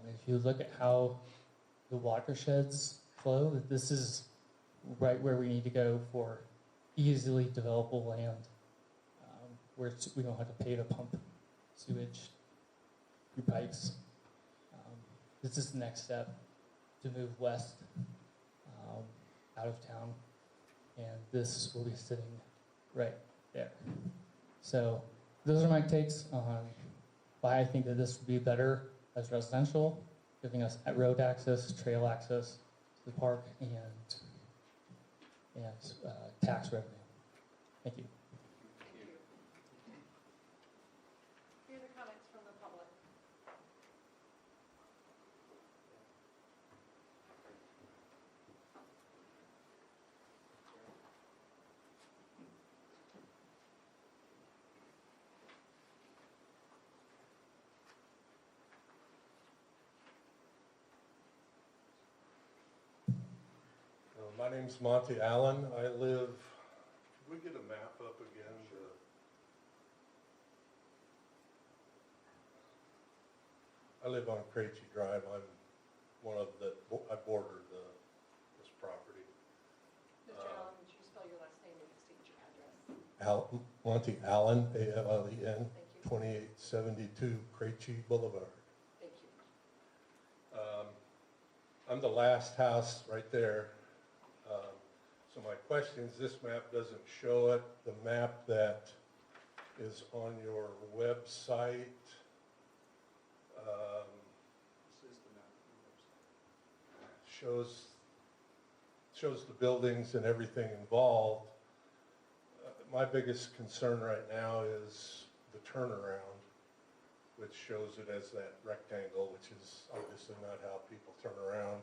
Speaker 17: If you look at how the watersheds flow, this is right where we need to go for easily developable land, where we don't have to pay to pump sewage through pipes. This is the next step to move west out of town, and this will be sitting right there. So those are my takes on why I think that this would be better as residential, giving us road access, trail access to the park, and tax revenue. Thank you.
Speaker 4: Any other comments from the public?
Speaker 18: My name's Monty Allen. I live, could we get a map up again? I live on Krejci Drive. I'm one of I border this property.
Speaker 4: Mr. Allen, would you spell your last name and state your address?
Speaker 18: Monty Allen, A-L-L-E-N,
Speaker 4: Thank you.
Speaker 18: 2872 Krejci Boulevard.
Speaker 4: Thank you.
Speaker 18: I'm the last house right there. So my question is, this map doesn't show it. The map that is on your website, shows the buildings and everything involved. My biggest concern right now is the turnaround, which shows it as that rectangle, which is obviously not how people turn around.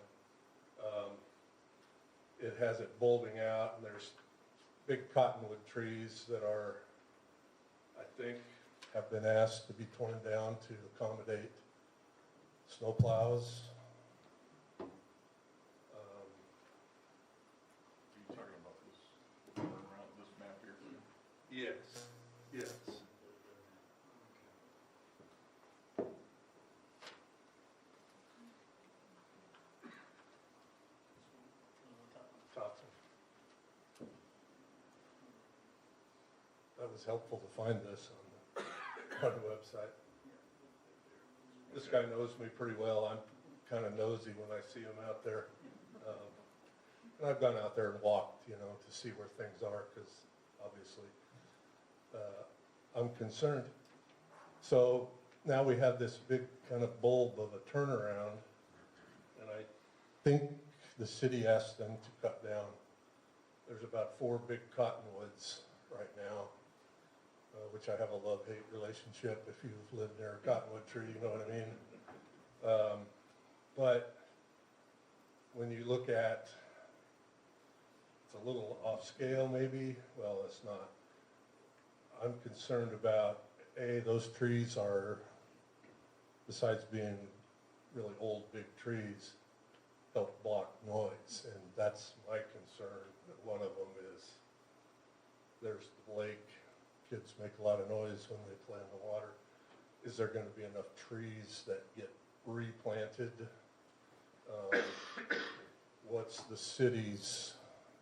Speaker 18: It has it bulbing out, and there's big cottonwood trees that are, I think, have been asked to be torn down to accommodate snowplows.
Speaker 16: Are you talking about this turnaround, this map here?
Speaker 18: Yes, yes. Thompson. That was helpful to find this on the website. This guy knows me pretty well. I'm kind of nosy when I see him out there. And I've gone out there and walked, to see where things are, because obviously I'm concerned. So now we have this big kind of bulb of a turnaround, and I think the city asked them to cut down. There's about 4 big cottonwoods right now, which I have a love-hate relationship. If you've lived near a cottonwood tree, you know what I mean. But when you look at, it's a little off scale maybe, well, it's not. I'm concerned about, those trees are, besides being really old big trees, help block noise, and that's my concern. One of them is, there's the lake, kids make a lot of noise when they play in the water. Is there going to be enough trees that get replanted? What's the city's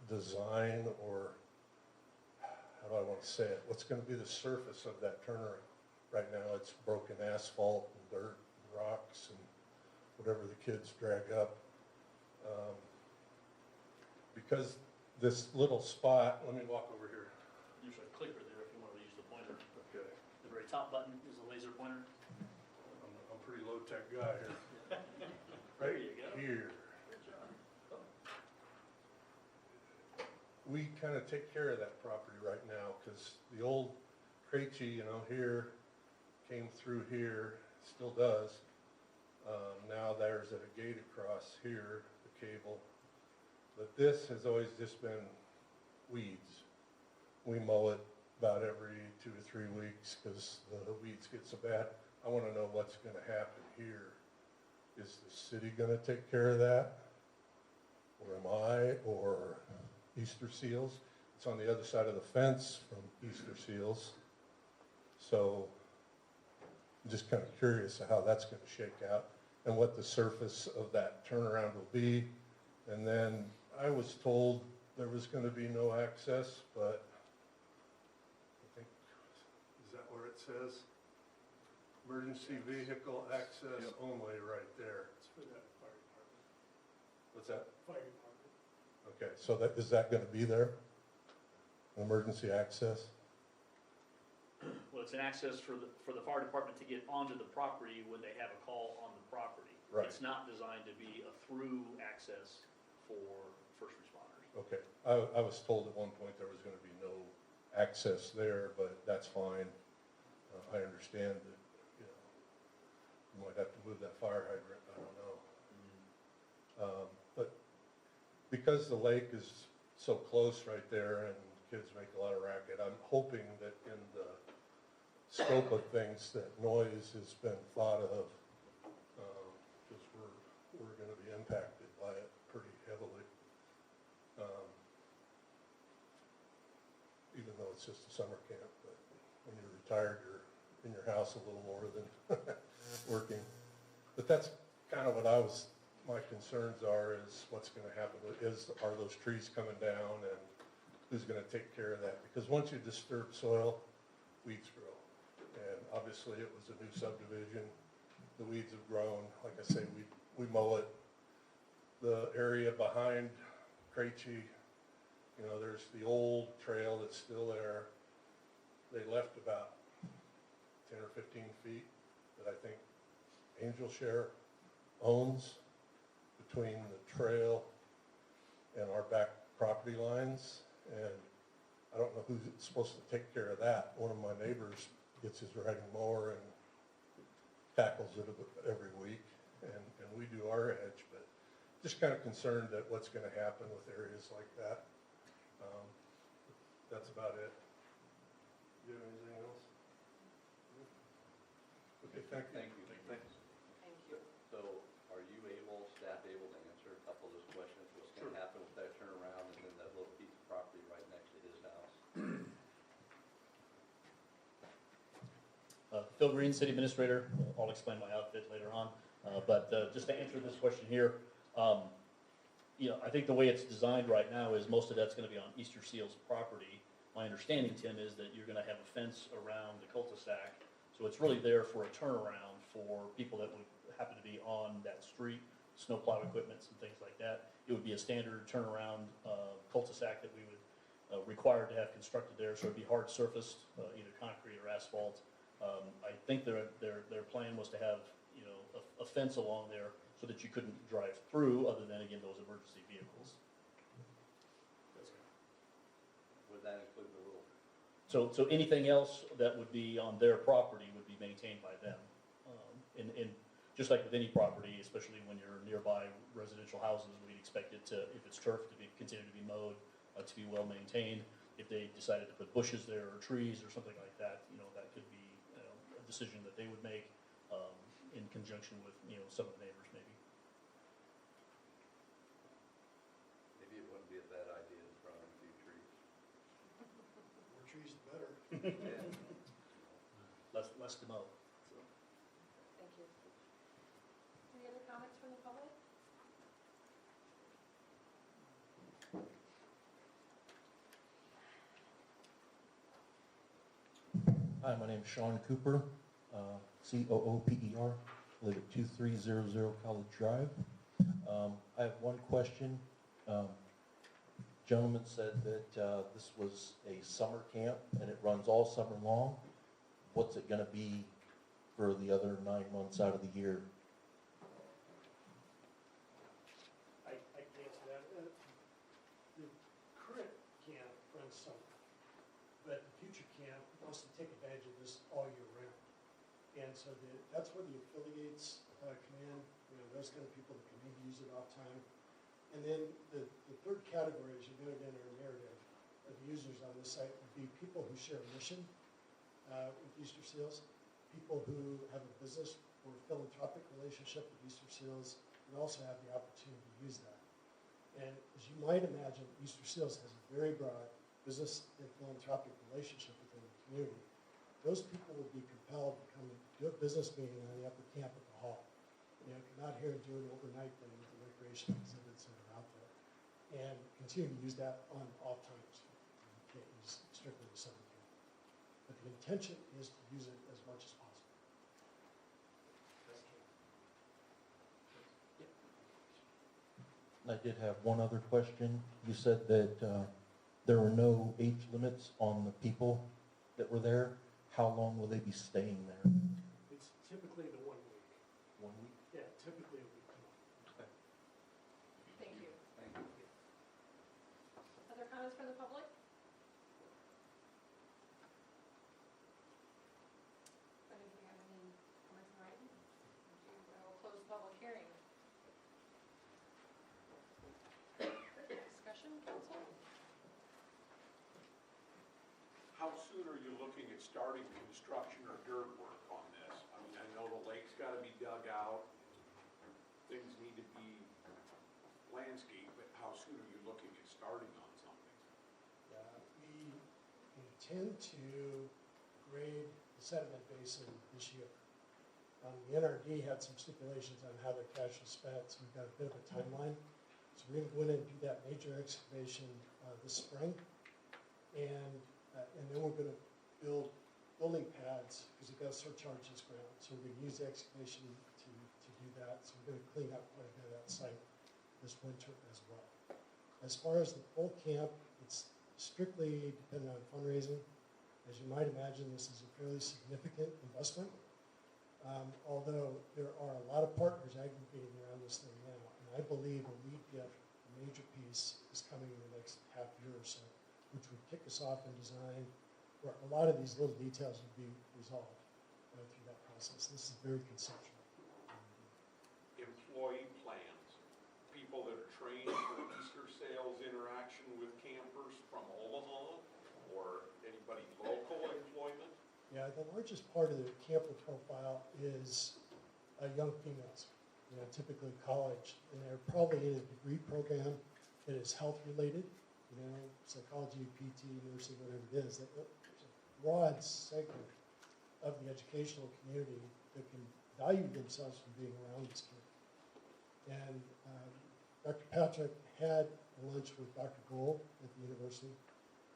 Speaker 18: design, or how do I want to say it? What's going to be the surface of that turnaround? Right now it's broken asphalt and dirt and rocks and whatever the kids drag up. because this little spot, let me walk over here.
Speaker 14: There's a clicker there if you want to use the pointer.
Speaker 18: Okay,
Speaker 14: The very top button is a laser pointer.
Speaker 18: I'm a pretty low-tech guy here.
Speaker 14: There you go.
Speaker 18: Here.
Speaker 14: Good job.
Speaker 18: We kind of take care of that property right now, because the old Krejci, here, came through here, still does. Now there's a gate across here, the cable. But this has always just been weeds. We mow it about every 2 to 3 weeks, because the weeds get so bad. I want to know what's going to happen here. Is the city going to take care of that? Or am I, or Easter Seals? It's on the other side of the fence from Easter Seals. So I'm just kind of curious how that's going to shake out and what the surface of that turnaround will be. And then I was told there was going to be no access, but I think, is that where it says? Emergency vehicle access only right there.
Speaker 10: It's for that fire department.
Speaker 18: What's that?
Speaker 10: Fire department.
Speaker 18: Okay, so is that going to be there? Emergency access?
Speaker 14: Well, it's an access for the fire department to get onto the property when they have a call on the property.
Speaker 18: Right.
Speaker 14: It's not designed to be a through access for first responders.
Speaker 18: Okay, I was told at one point there was going to be no access there, but that's fine. I understand that, you might have to move that fire hydrant, I don't know. But because the lake is so close right there and kids make a lot of racket, I'm hoping that in the scope of things that noise has been thought of, because we're going to be impacted by it pretty heavily. Even though it's just a summer camp, but when you're retired, you're in your house a little more than working. But that's kind of what my concerns are, is what's going to happen, are those trees coming down, and who's going to take care of that? Because once you disturb soil, weeds grow. And obviously it was a new subdivision, the weeds have grown. Like I say, we mow it. The area behind Krejci, there's the old trail that's still there. They left about 10 or 15 feet that I think Angel Share owns between the trail and our back property lines. And I don't know who's supposed to take care of that. One of my neighbors gets his riding mower and tackles it every week, and we do our edge, but just kind of concerned at what's going to happen with areas like that. That's about it. Do you have anything else? Okay, thank you.
Speaker 13: Thank you. Thanks.
Speaker 4: Thank you.
Speaker 13: So are you staff able to answer a couple of those questions? What's going to happen with that turnaround and then that little piece of property right next to his house?
Speaker 14: Phil Green, City Administrator. I'll explain my outfit later on. But just to answer this question here, I think the way it's designed right now is most of that's going to be on Easter Seals property. My understanding, Tim, is that you're going to have a fence around the cul-de-sac. So it's really there for a turnaround for people that would happen to be on that street, snowplow equipment and things like that. It would be a standard turnaround cul-de-sac that we would require to have constructed there. So it'd be hard surfaced, either concrete or asphalt. I think their plan was to have a fence along there so that you couldn't drive through, other than again those emergency vehicles.
Speaker 13: Would that include the little?
Speaker 14: So anything else that would be on their property would be maintained by them. And just like with any property, especially when you're nearby residential houses, we'd expect it to, if it's turf, to be continue to be mowed, to be well maintained. If they decided to put bushes there or trees or something like that, that could be a decision that they would make in conjunction with some of the neighbors maybe.
Speaker 13: Maybe it wouldn't be a bad idea to throw in a few trees.
Speaker 1: More trees, the better.
Speaker 13: Yeah.
Speaker 14: Less to mow. So.
Speaker 4: Thank you. Any other comments from the public?
Speaker 19: Hi, my name is Sean Cooper, C-O-O-P-E-R. I live at 2300 College Drive. I have one question. gentleman said that this was a summer camp and it runs all summer long. What's it gonna be for the other 9 months out of the year?
Speaker 15: I can answer that. The current camp runs summer, but the future camp wants to take advantage of this all year round. And so that's where the affiliates come in, you know, those kind of people that can maybe use it off time. And then the third category, as you noted in our narrative, of users on this site would be people who share a mission with Easter Seals, people who have a business or philanthropic relationship with Easter Seals, and also have the opportunity to use that. And as you might imagine, Easter Seals has a very broad business and philanthropic relationship within the community. Those people will be compelled to come do a business meeting on the upper camp at the hall. You know, come out here and do an overnight thing with the recreation exhibits that are out there, and continue to use that on off times. You can't use strictly the summer camp. But the intention is to use it as much as possible.
Speaker 19: I did have one other question. You said that there were no age limits on the people that were there. How long will they be staying there?
Speaker 15: It's typically the 1 week.
Speaker 19: 1 week?
Speaker 15: Yeah, typically a week.
Speaker 19: Okay.
Speaker 4: Thank you. Other comments from the public? Anybody have any comments in writing? I will close the public hearing. Discussion, council?
Speaker 11: How soon are you looking at starting construction or dirt work on this? I mean, I know the lake's gotta be dug out, things need to be landscaped, but how soon are you looking at starting on something?
Speaker 15: We intend to grade the sediment basin this year. The NRD had some stipulations on how their cash was spent, so we've got a bit of a timeline. So we're going to go in and do that major excavation this spring, and then we're going to build building pads, because we've got to surcharge this ground. So we're going to use the excavation to do that. So we're going to clean up quite a bit of that site this winter as well. As far as the full camp, it's strictly dependent on fundraising. As you might imagine, this is a fairly significant investment. Although there are a lot of partners aggregating around this thing now, and I believe a lead gift, a major piece, is coming in the next half year or so, which would kick us off in design, where a lot of these little details would be resolved through that process. This is very conceptual.
Speaker 11: Employee plans, people that are trained for Easter sales interaction with campers from Omaha, or anybody local employment?
Speaker 15: Yeah, the largest part of the camper profile is young females, you know, typically college, and they're probably in a degree program that is health related, you know, psychology, PT, nursing, whatever it is. There's a broad segment of the educational community that can value themselves from being around this camp. And Dr. Patrick had a lunch with Dr. Gold at the university,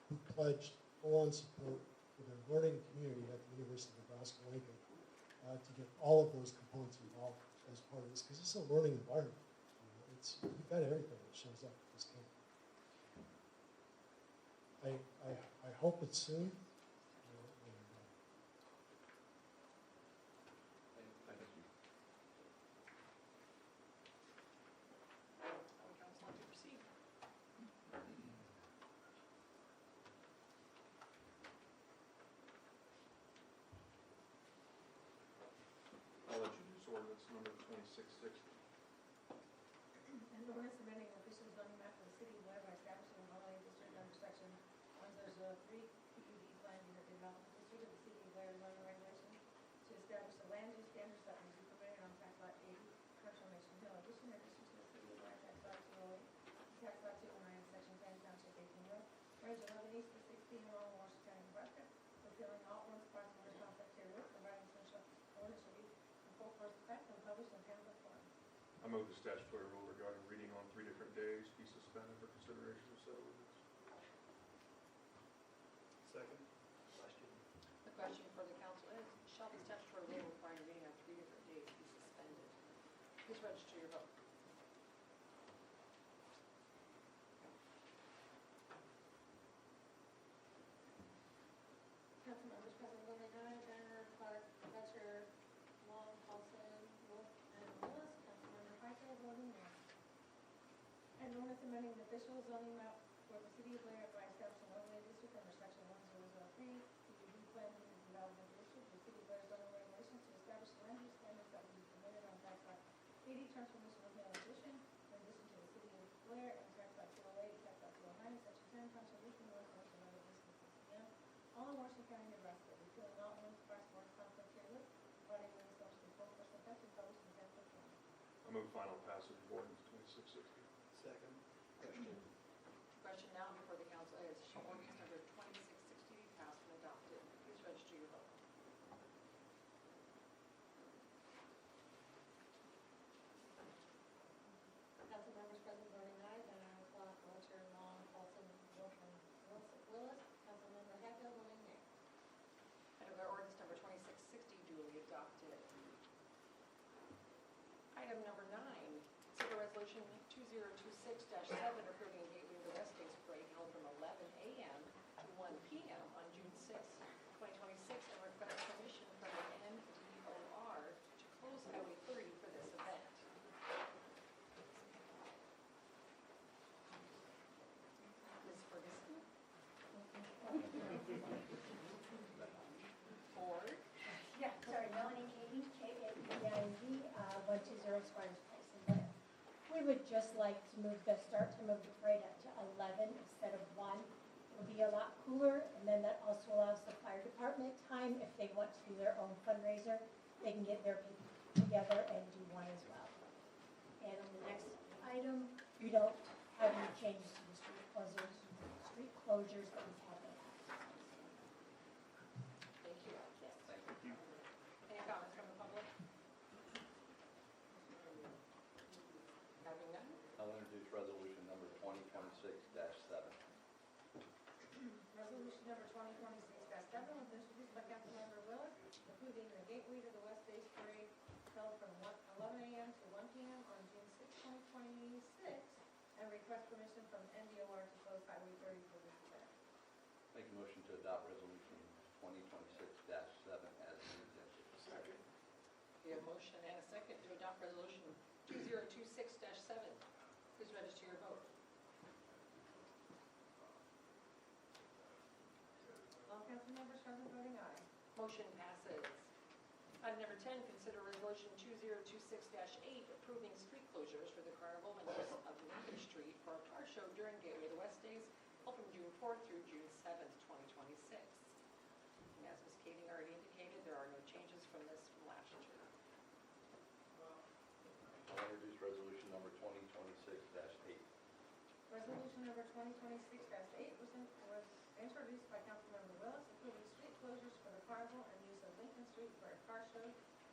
Speaker 15: who pledged full-on support for the learning community at the University of Nebraska-Lincoln to get all of those components involved as part of this, because it's a learning environment. You know, you've got everything that shows up at this camp. I hope it's soon.
Speaker 13: Thank you.
Speaker 4: Council want to proceed?
Speaker 16: I'll introduce ordinance number 2660.
Speaker 4: An ordinance amending the official zoning map of the city of Blair by establishing an overlay district under section 103 PUD plan unit development district of the city of Blair zoning regulations to establish the land use standards that will be permitted on tax lot 80, commercial Mission Hill. Addition to the city of Blair tax lot 208, tax lot 209, section 10, township 18 road, range 11 east to 16 along Washington County, Nebraska, fulfilling all ordinance parts of the complex area, providing essential ordinance shall be in full force effect and published in pamphlet form.
Speaker 16: I move the statutory rule regarding reading on 3 different days be suspended for consideration of said ordinance.
Speaker 1: Second.
Speaker 13: Question?
Speaker 4: The question for the council is, shall the statutory rule requiring reading on 3 different days be suspended? Please register your vote. An ordinance amending the official zoning map for the city of Blair by establishing an overlay district under section 1003, CUD plan unit development district, the city of Blair zoning regulations to establish land use standards that will be permitted on tax lot 80 transformation with no addition, in addition to the city of Blair and tax lot 208, tax lot 209, section 10, township of Eastern North, North, and other districts of CM, all in Washington County, Nebraska, repealing all ordinance passed for conflict herewith, providing for establishing the full first effect and publishing the Gazette of County.
Speaker 18: I move final passage of ordinance 2660.
Speaker 1: Second. Question.
Speaker 4: Question now before the council is ordinance number 2660 be passed and adopted. Please register your vote. Council members present voting aye, Van Ayla, Walter, Long, Paulson, Wilson, Willis. Council member Heckel voting nay. I declare ordinance number 2660 duly adopted. Item number 9, consider resolution 2026-7 approving Gateway to West Days Parade held from 11 a.m. to 1 p.m. on June 6, 2026, and request permission from the NDOR to close Highway 30 for this event. Ms. Ferguson? Ford?
Speaker 6: Yeah, sorry, Melanie Katie, K-A-P-I-N-D, 120 Squires Place in Blair. We would just like to move the start time of the parade up to 11 instead of 1. It'll be a lot cooler, and then that also allows the fire department time, if they want to do their own fundraiser, they can get their people together and do one as well. And on the next item, you don't have any changes to the street closures that we have in the past.
Speaker 4: Thank you.
Speaker 6: Yes.
Speaker 14: Thank you.
Speaker 4: Any comments from the public? Having none?
Speaker 13: I'll introduce resolution number 2026-7.
Speaker 4: Resolution number 2026-7 was introduced by Councilmember Willis, approving the Gateway to the West Days Parade held from 11 a.m. to 1 p.m. on June 6, 2026, and request permission from NDOR to close Highway 30 for this event.
Speaker 13: Make a motion to adopt resolution 2026-7 as presented.
Speaker 1: Second.
Speaker 4: We have motion and a second to adopt resolution 2026-7. Please register your vote. All council members present voting aye. Motion passes. Item number 10, consider resolution 2026-8 approving street closures for the carnival and use of Lincoln Street for a car show during Gateway to West Days held from June 4th through June 7th, 2026. And as Ms. Katie already indicated, there are no changes from this from last year.
Speaker 13: I'll introduce resolution number 2026-8.
Speaker 4: Resolution number 2026-8 was introduced by Councilmember Willis, approving street closures for the carnival and use of Lincoln Street for a car show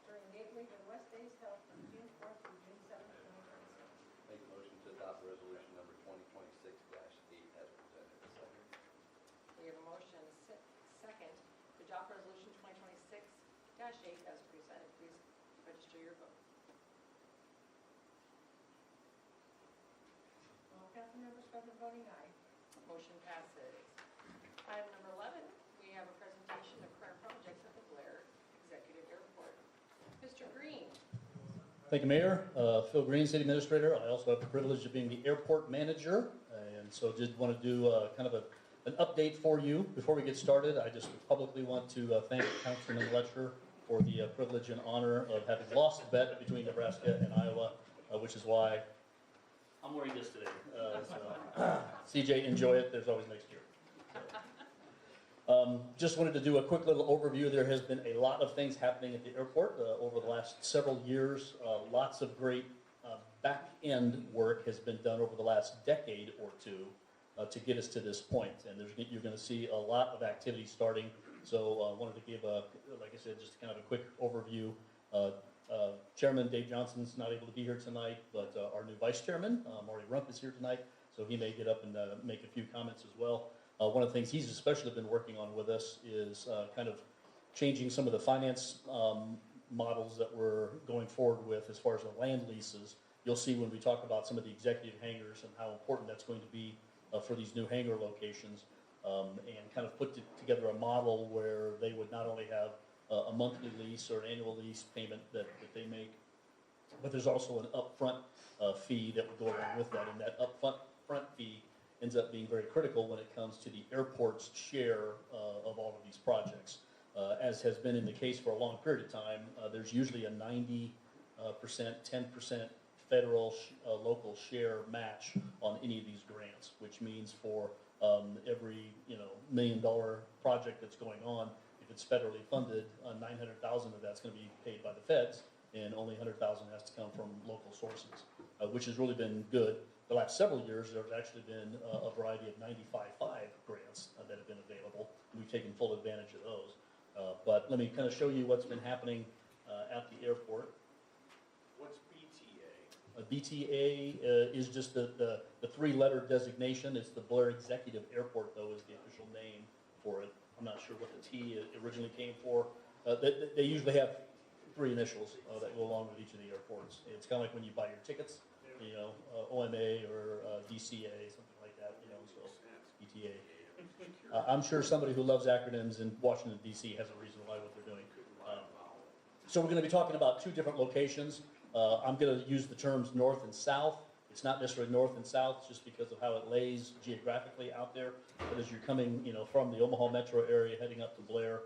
Speaker 4: during Gateway to the West Days held from June 4th through June 7th, 2026.
Speaker 13: Make a motion to adopt resolution number 2026-8 as presented. Second.
Speaker 4: We have a motion and a second to adopt resolution 2026-8 as presented. Please register your vote. All council members present voting aye. Motion passes. Item number 11, we have a presentation of current projects at the Blair Executive Airport. Mr. Green.
Speaker 14: Thank you, Mayor. Phil Green, City Administrator. I also have the privilege of being the airport manager, and so just want to do kind of an update for you. Before we get started, I just publicly want to thank Councilman Letcher for the privilege and honor of having lost the bet between Nebraska and Iowa, which is why I'm wearing this today. CJ, enjoy it. There's always next year. Just wanted to do a quick little overview. There has been a lot of things happening at the airport over the last several years. Lots of great back-end work has been done over the last decade or two to get us to this point. And you're going to see a lot of activity starting. So I wanted to give, like I said, just kind of a quick overview. Chairman Dave Johnson's not able to be here tonight, but our new Vice Chairman, Marty Rump, is here tonight. So he may get up and make a few comments as well. One of the things he's especially been working on with us is kind of changing some of the finance models that we're going forward with as far as the land leases. You'll see when we talk about some of the executive hangars and how important that's going to be for these new hangar locations, and kind of put together a model where they would not only have a monthly lease or an annual lease payment that they make, But there's also an upfront fee that would go along with that, and that front fee ends up being very critical when it comes to the airport's share of all of these projects. As has been in the case for a long period of time, there's usually a 90%, 10% federal, local share match on any of these grants, which means for every $1 million project that's going on, if it's federally funded, 900,000 of that's going to be paid by the feds, and only 100,000 has to come from local sources, which has really been good. The last several years, there's actually been a variety of 95.5 grants that have been available, and we've taken full advantage of those. But let me kind of show you what's been happening at the airport.
Speaker 11: What's BTA?
Speaker 14: BTA is just the three-letter designation. It's the Blair Executive Airport, though, is the official name for it. I'm not sure what the T originally came for. They usually have three initials that go along with each of the airports. It's kind of like when you buy your tickets, OMA or DCA, something like that, so BTA. I'm sure somebody who loves acronyms in Washington, D.C. has a reason why what they're doing. So we're going to be talking about two different locations. I'm going to use the terms north and south. It's not necessarily north and south just because of how it lays geographically out there. But as you're coming, from the Omaha metro area heading up to Blair,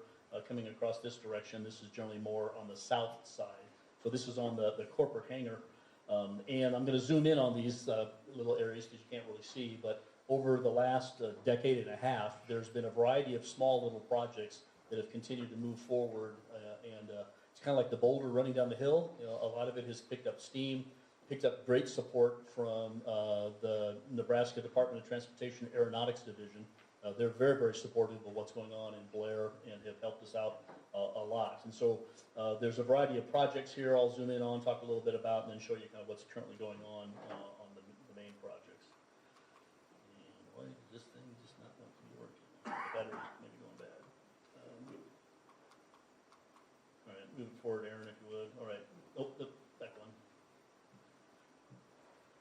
Speaker 14: coming across this direction, this is generally more on the south side. So this is on the corporate hangar. And I'm going to zoom in on these little areas because you can't really see. But over the last decade and a half, there's been a variety of small little projects that have continued to move forward. And it's kind of like the boulder running down the hill. A lot of it has picked up steam, picked up great support from the Nebraska Department of Transportation Aeronautics Division. They're very, very supportive of what's going on in Blair and have helped us out a lot. And so there's a variety of projects here I'll zoom in on, talk a little bit about, and then show you kind of what's currently going on the main projects. And why is this thing just not want to be working? The battery maybe going bad. All right, move it forward, Aaron, if you would. All right. Oh, back one.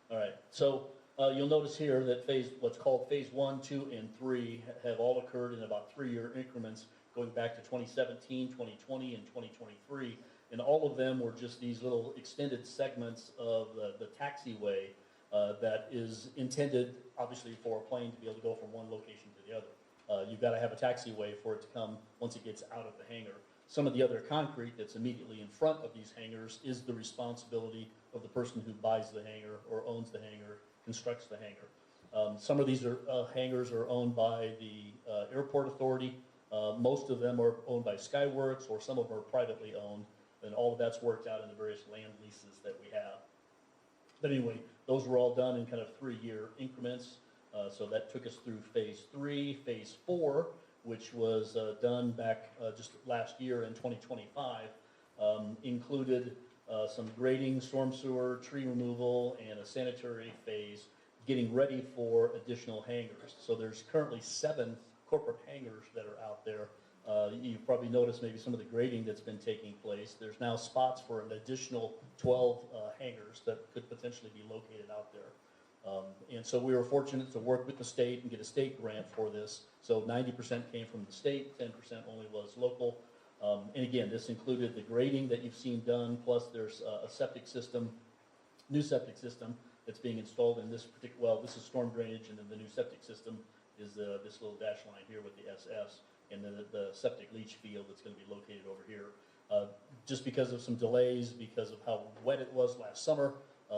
Speaker 14: All right. So you'll notice here that what's called phase 1, 2, and 3 have all occurred in about 3-year increments going back to 2017, 2020, and 2023. And all of them were just these little extended segments of the taxiway that is intended, obviously, for a plane to be able to go from one location to the other. You've got to have a taxiway for it to come once it gets out of the hangar. Some of the other concrete that's immediately in front of these hangars is the responsibility of the person who buys the hangar or owns the hangar, constructs the hangar. Some of these hangars are owned by the airport authority. Most of them are owned by Skyworks, or some of them are privately owned, and all of that's worked out in the various land leases that we have. But anyway, those were all done in kind of 3-year increments. So that took us through phase 3, phase 4, which was done back just last year in 2025, included some grading, storm sewer, tree removal, and a sanitary phase, getting ready for additional hangars. So there's currently 7 corporate hangars that are out there. You've probably noticed maybe some of the grading that's been taking place. There's now spots for an additional 12 hangars that could potentially be located out there. And so we were fortunate to work with the state and get a state grant for this. So 90% came from the state, 10% only was local. And again, this included the grading that you've seen done, plus there's a septic system, new septic system that's being installed in this particular, well, this is storm drainage, and then the new septic system is this little dash line here with the SS, and then the septic leach field that's going to be located over here. Just because of some delays, because of how wet it was last summer,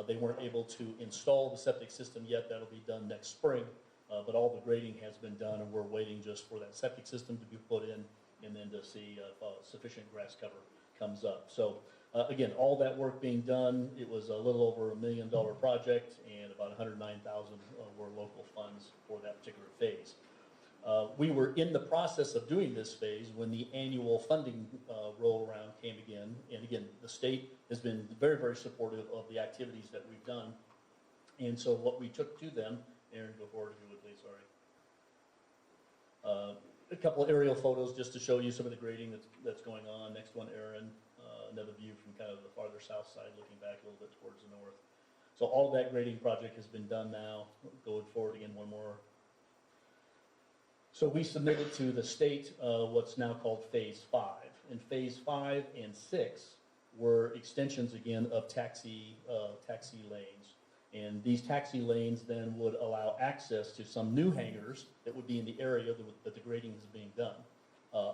Speaker 14: they weren't able to install the septic system yet. That'll be done next spring, but all the grading has been done, and we're waiting just for that septic system to be put in, and then to see if sufficient grass cover comes up. So again, all that work being done, it was a little over $1 million project, and about $109,000 were local funds for that particular phase. We were in the process of doing this phase when the annual funding roll around came again. And again, the state has been very, very supportive of the activities that we've done. And so what we took to them, Aaron, go forward if you would, please, sorry. A couple of aerial photos just to show you some of the grading that's going on. Next one, Aaron, another view from kind of the farther south side, looking back a little bit towards the north. So all that grading project has been done now. Going forward again, one more. So we submitted to the state what's now called Phase 5. And Phase 5 and 6 were extensions again of taxi lanes. And these taxi lanes then would allow access to some new hangars that would be in the area that the grading is being done.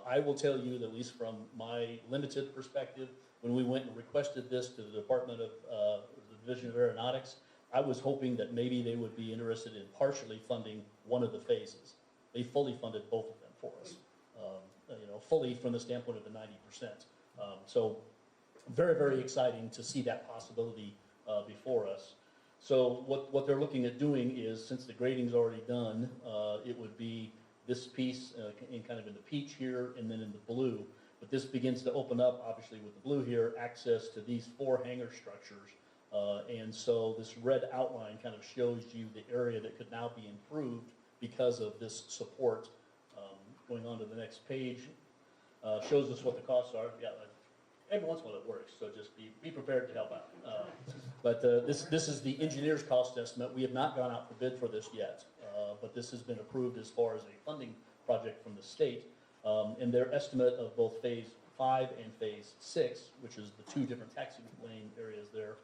Speaker 14: I will tell you that at least from my limited perspective, when we went and requested this to the Department of, the Division of Aeronautics, I was hoping that maybe they would be interested in partially funding one of the phases. They fully funded both of them for us, fully from the standpoint of the 90%. So very, very exciting to see that possibility before us. So what they're looking at doing is, since the grading's already done, it would be this piece in kind of in the peach here and then in the blue. But this begins to open up, obviously with the blue here, access to these 4 hangar structures. And so this red outline kind of shows you the area that could now be improved because of this support. Going on to the next page, shows us what the costs are. Yeah, every once in a while it works, so just be prepared to help out. But this is the engineer's cost estimate. We have not gone out for bid for this yet, but this has been approved as far as a funding project from the state. And their estimate of both phase 5 and phase 6, which is the 2 different taxi lane areas there,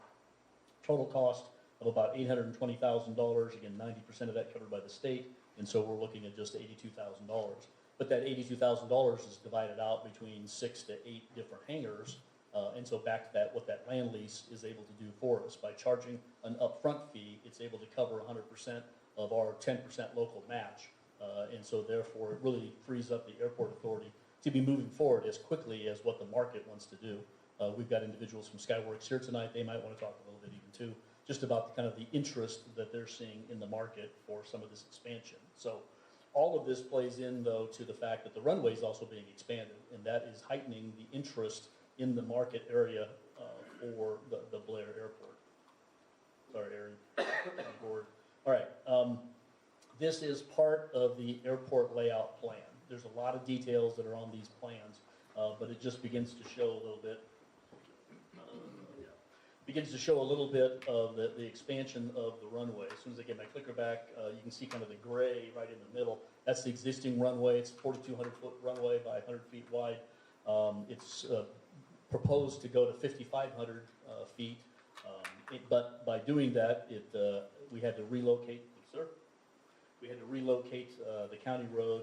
Speaker 14: total cost of about $820,000. Again, 90% of that covered by the state, and so we're looking at just $82,000. But that $82,000 is divided out between 6 to 8 different hangars, and so back to that, what that land lease is able to do for us. By charging an upfront fee, it's able to cover 100% of our 10% local match, and so therefore it really frees up the airport authority to be moving forward as quickly as what the market wants to do. We've got individuals from Skyworks here tonight. They might want to talk a little bit even too, just about kind of the interest that they're seeing in the market for some of this expansion. So all of this plays in, though, to the fact that the runway is also being expanded, and that is heightening the interest in the market area for the Blair Airport. Sorry, Aaron, board. All right, this is part of the airport layout plan. There's a lot of details that are on these plans, but it just begins to show a little bit. Begins to show a little bit of the expansion of the runway. As soon as I get my clicker back, you can see kind of the gray right in the middle. That's the existing runway. It's a 4,200-foot runway by 100 feet wide. It's proposed to go to 5,500 feet, but by doing that, we had to relocate. Sir, we had to relocate the county road.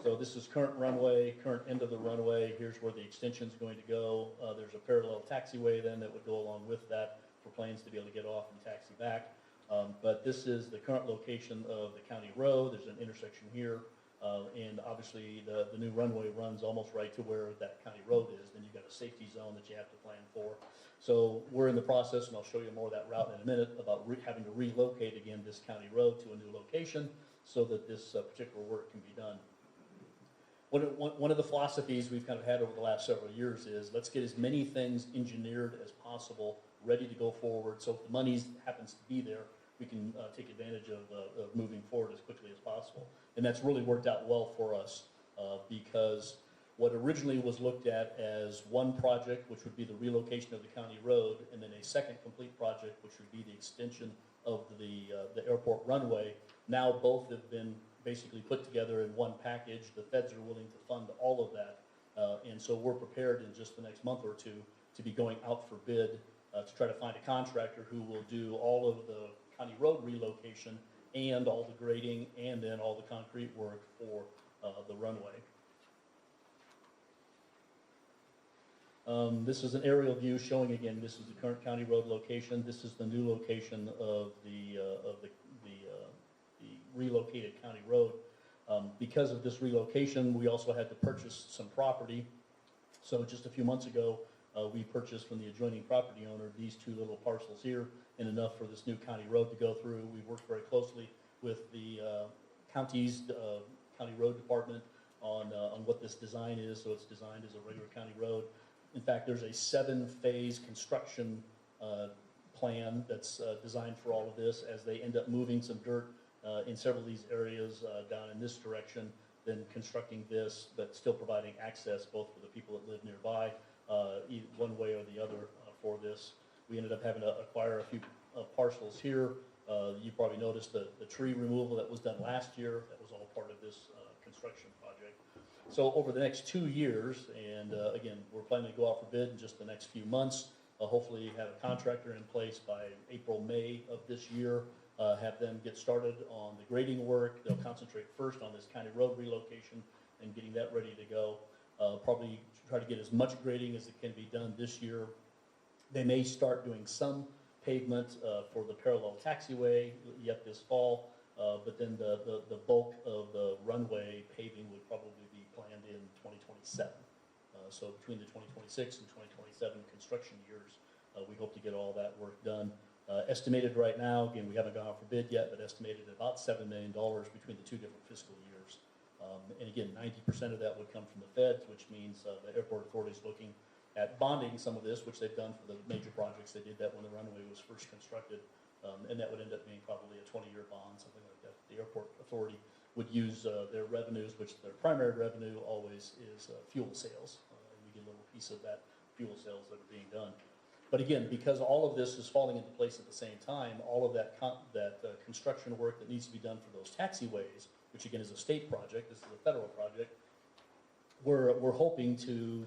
Speaker 14: So this is current runway, current end of the runway. Here's where the extension is going to go. There's a parallel taxiway then that would go along with that for planes to be able to get off and taxi back. But this is the current location of the county road. There's an intersection here. And obviously the new runway runs almost right to where that county road is. Then you've got a safety zone that you have to plan for. So we're in the process, and I'll show you more of that route in a minute, about having to relocate again this county road to a new location so that this particular work can be done. One of the philosophies we've kind of had over the last several years is let's get as many things engineered as possible, ready to go forward, so if the money happens to be there, we can take advantage of moving forward as quickly as possible. And that's really worked out well for us because what originally was looked at as one project, which would be the relocation of the county road, and then a second complete project, which would be the extension of the airport runway, now both have been basically put together in one package. The feds are willing to fund all of that. And so we're prepared in just the next month or two to be going out for bid to try to find a contractor who will do all of the county road relocation and all the grading and then all the concrete work for the runway. This is an aerial view showing, again, this is the current county road location. This is the new location of the relocated county road. Because of this relocation, we also had to purchase some property. So just a few months ago, we purchased from the adjoining property owner these 2 little parcels here, and enough for this new county road to go through. We worked very closely with the county road department on what this design is. So it's designed as a regular county road. In fact, there's a 7-phase construction plan that's designed for all of this. As they end up moving some dirt in several of these areas down in this direction, then constructing this, but still providing access both for the people that live nearby, one way or the other for this. We ended up having to acquire a few parcels here You probably noticed the tree removal that was done last year, that was all part of this construction project. So over the next 2 years, and again, we're planning to go out for bid in just the next few months, hopefully have a contractor in place by April, May of this year, have them get started on the grading work. They'll concentrate first on this county road relocation and getting that ready to go. Probably try to get as much grading as it can be done this year. They may start doing some pavement for the parallel taxiway yet this fall, but then the bulk of the runway paving would probably be planned in 2027. So between the 2026 and 2027 construction years, we hope to get all that work done. Estimated right now, again, we haven't gone out for bid yet, but estimated about $7 million between the 2 different fiscal years. And again, 90% of that would come from the feds, which means the airport authority is looking at bonding some of this, which they've done for the major projects. They did that when the runway was first constructed, and that would end up being probably a 20-year bond, something like that. The airport authority would use their revenues, which their primary revenue always is fuel sales. And we get a little piece of that fuel sales that are being done. But again, because all of this is falling into place at the same time, all of that construction work that needs to be done for those taxiways, which again is a state project, this is a federal project, we're hoping to,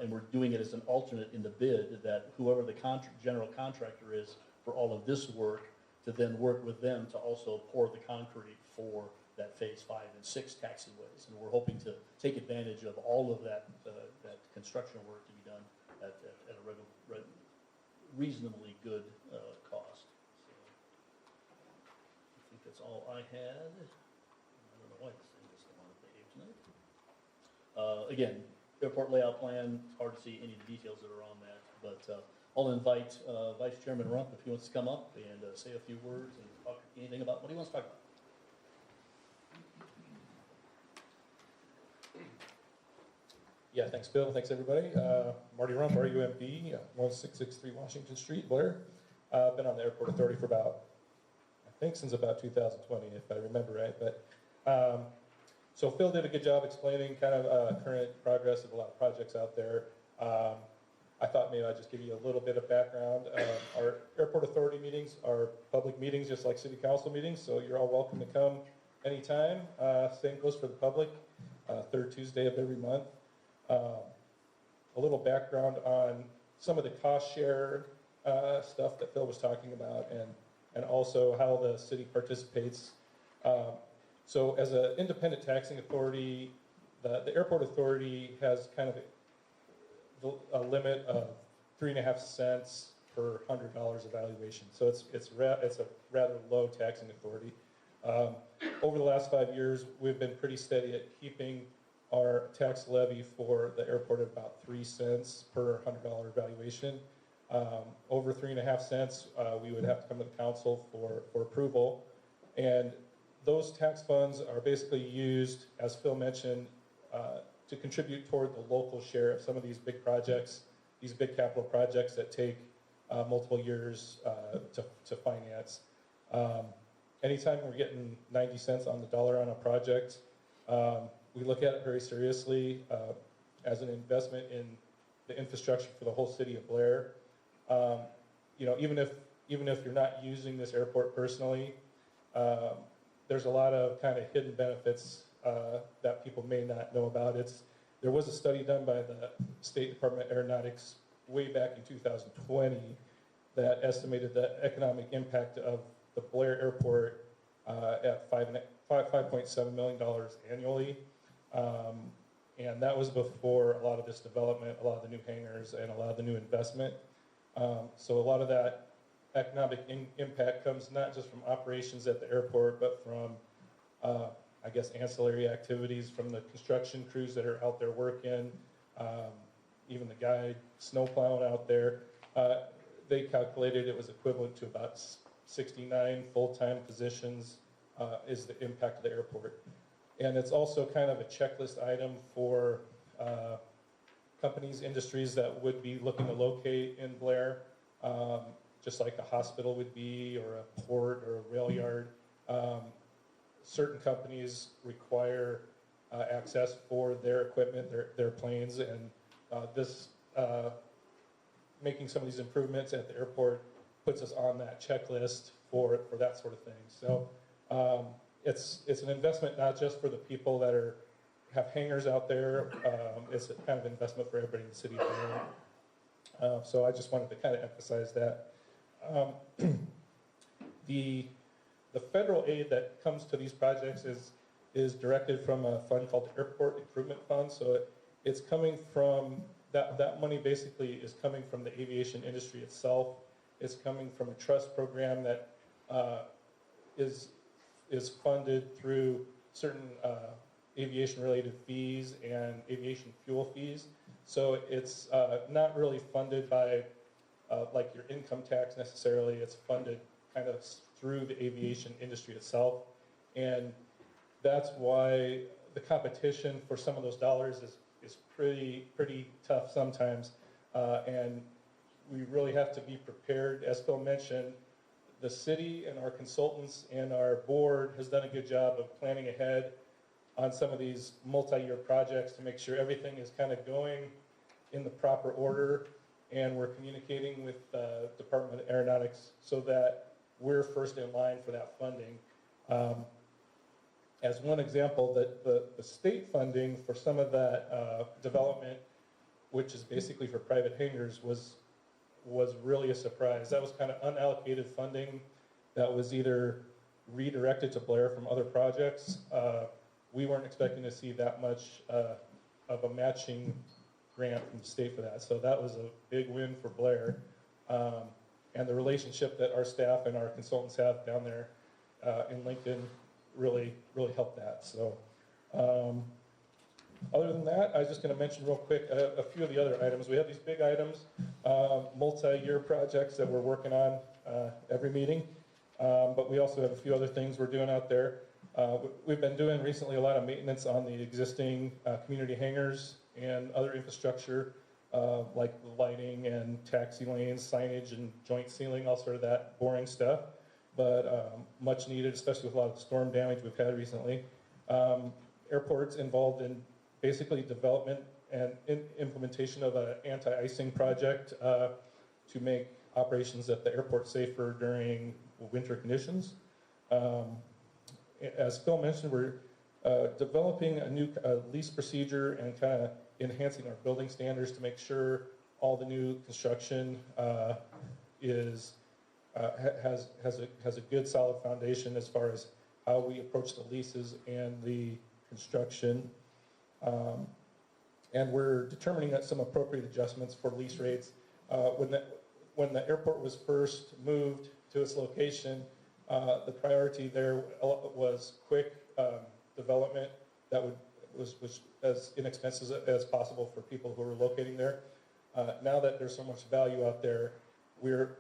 Speaker 14: and we're doing it as an alternate in the bid, that whoever the general contractor is for all of this work, to then work with them to also pour the concrete for that phase 5 and 6 taxiways. And we're hoping to take advantage of all of that construction work to be done at a reasonably good cost. So I think that's all I had. I don't know why this thing is on the page tonight. Again, airport layout plan, it's hard to see any of the details that are on that, but I'll invite Vice Chairman Rump if he wants to come up and say a few words and talk anything about what he wants to talk about.
Speaker 20: Yeah, thanks, Bill. Thanks, everybody. Marty Rump, RUMP, 1663 Washington Street, Blair. I've been on the Airport Authority for I think since about 2020, if I remember right. But so Phil did a good job explaining kind of current progress of a lot of projects out there. I thought maybe I'd just give you a little bit of background. Our Airport Authority meetings are public meetings, just like City Council meetings, so you're all welcome to come anytime. Same goes for the public, third Tuesday of every month. A little background on some of the cost share stuff that Phil was talking about, and also how the city participates. So as an independent taxing authority, the Airport Authority has kind of a limit of 3.5 cents per $100 evaluation. So it's a rather low taxing authority. Over the last 5 years, we've been pretty steady at keeping our tax levy for the airport at about 3 cents per $100 evaluation. Over 3.5 cents, we would have to come to the council for approval. And those tax funds are basically used, as Phil mentioned, to contribute toward the local share of some of these big projects, these big capital projects that take multiple years to finance. Anytime we're getting 90 cents on the dollar on a project, we look at it very seriously as an investment in the infrastructure for the whole city of Blair. You know, even if you're not using this airport personally, there's a lot of kind of hidden benefits that people may not know about. There was a study done by the State Department of Aeronautics way back in 2020 that estimated the economic impact of the Blair Airport at $5.7 million annually. And that was before a lot of this development, a lot of the new hangars, and a lot of the new investment. So a lot of that economic impact comes not just from operations at the airport, but from, I guess, ancillary activities from the construction crews that are out there working, even the guy snowplowing out there. They calculated it was equivalent to about 69 full-time positions is the impact of the airport. And it's also kind of a checklist item for companies, industries that would be looking to locate in Blair, just like a hospital would be, or a port, or a rail yard. Certain companies require access for their equipment, their planes, and making some of these improvements at the airport puts us on that checklist for that sort of thing. So it's an investment not just for the people that have hangars out there. It's a kind of investment for everybody in the city of Blair. So I just wanted to kind of emphasize that. The federal aid that comes to these projects is directed from a fund called the Airport Improvement Fund. So it's coming from, that money basically is coming from the aviation industry itself. It's coming from a trust program that is funded through certain aviation-related fees and aviation fuel fees. So it's not really funded by like your income tax necessarily. It's funded kind of through the aviation industry itself. And that's why the competition for some of those dollars is pretty tough sometimes. And we really have to be prepared. As Phil mentioned, the city and our consultants and our board has done a good job of planning ahead on some of these multi-year projects to make sure everything is kind of going in the proper order, and we're communicating with Department of Aeronautics so that we're first in line for that funding. As one example, the state funding for some of that development, which is basically for private hangars, was really a surprise. That was kind of unallocated funding that was either redirected to Blair from other projects. We weren't expecting to see that much of a matching grant from the state for that. So that was a big win for Blair. And the relationship that our staff and our consultants have down there in Lincoln really helped that. So other than that, I was just going to mention real quick a few of the other items. We have these big items, multi-year projects that we're working on every meeting. But we also have a few other things we're doing out there. We've been doing recently a lot of maintenance on the existing community hangars and other infrastructure, like lighting and taxi lanes, signage and joint ceiling, all sort of that boring stuff, but much needed, especially with a lot of storm damage we've had recently. Airport's involved in basically development and implementation of an anti-icing project to make operations at the airport safer during winter conditions. As Phil mentioned, we're developing a new lease procedure and kind of enhancing our building standards to make sure all the new construction has a good solid foundation as far as how we approach the leases and the construction. And we're determining some appropriate adjustments for lease rates. When the airport was first moved to its location, the priority there was quick development that was as inexpensive as possible for people who are locating there. Now that there's so much value out there, we're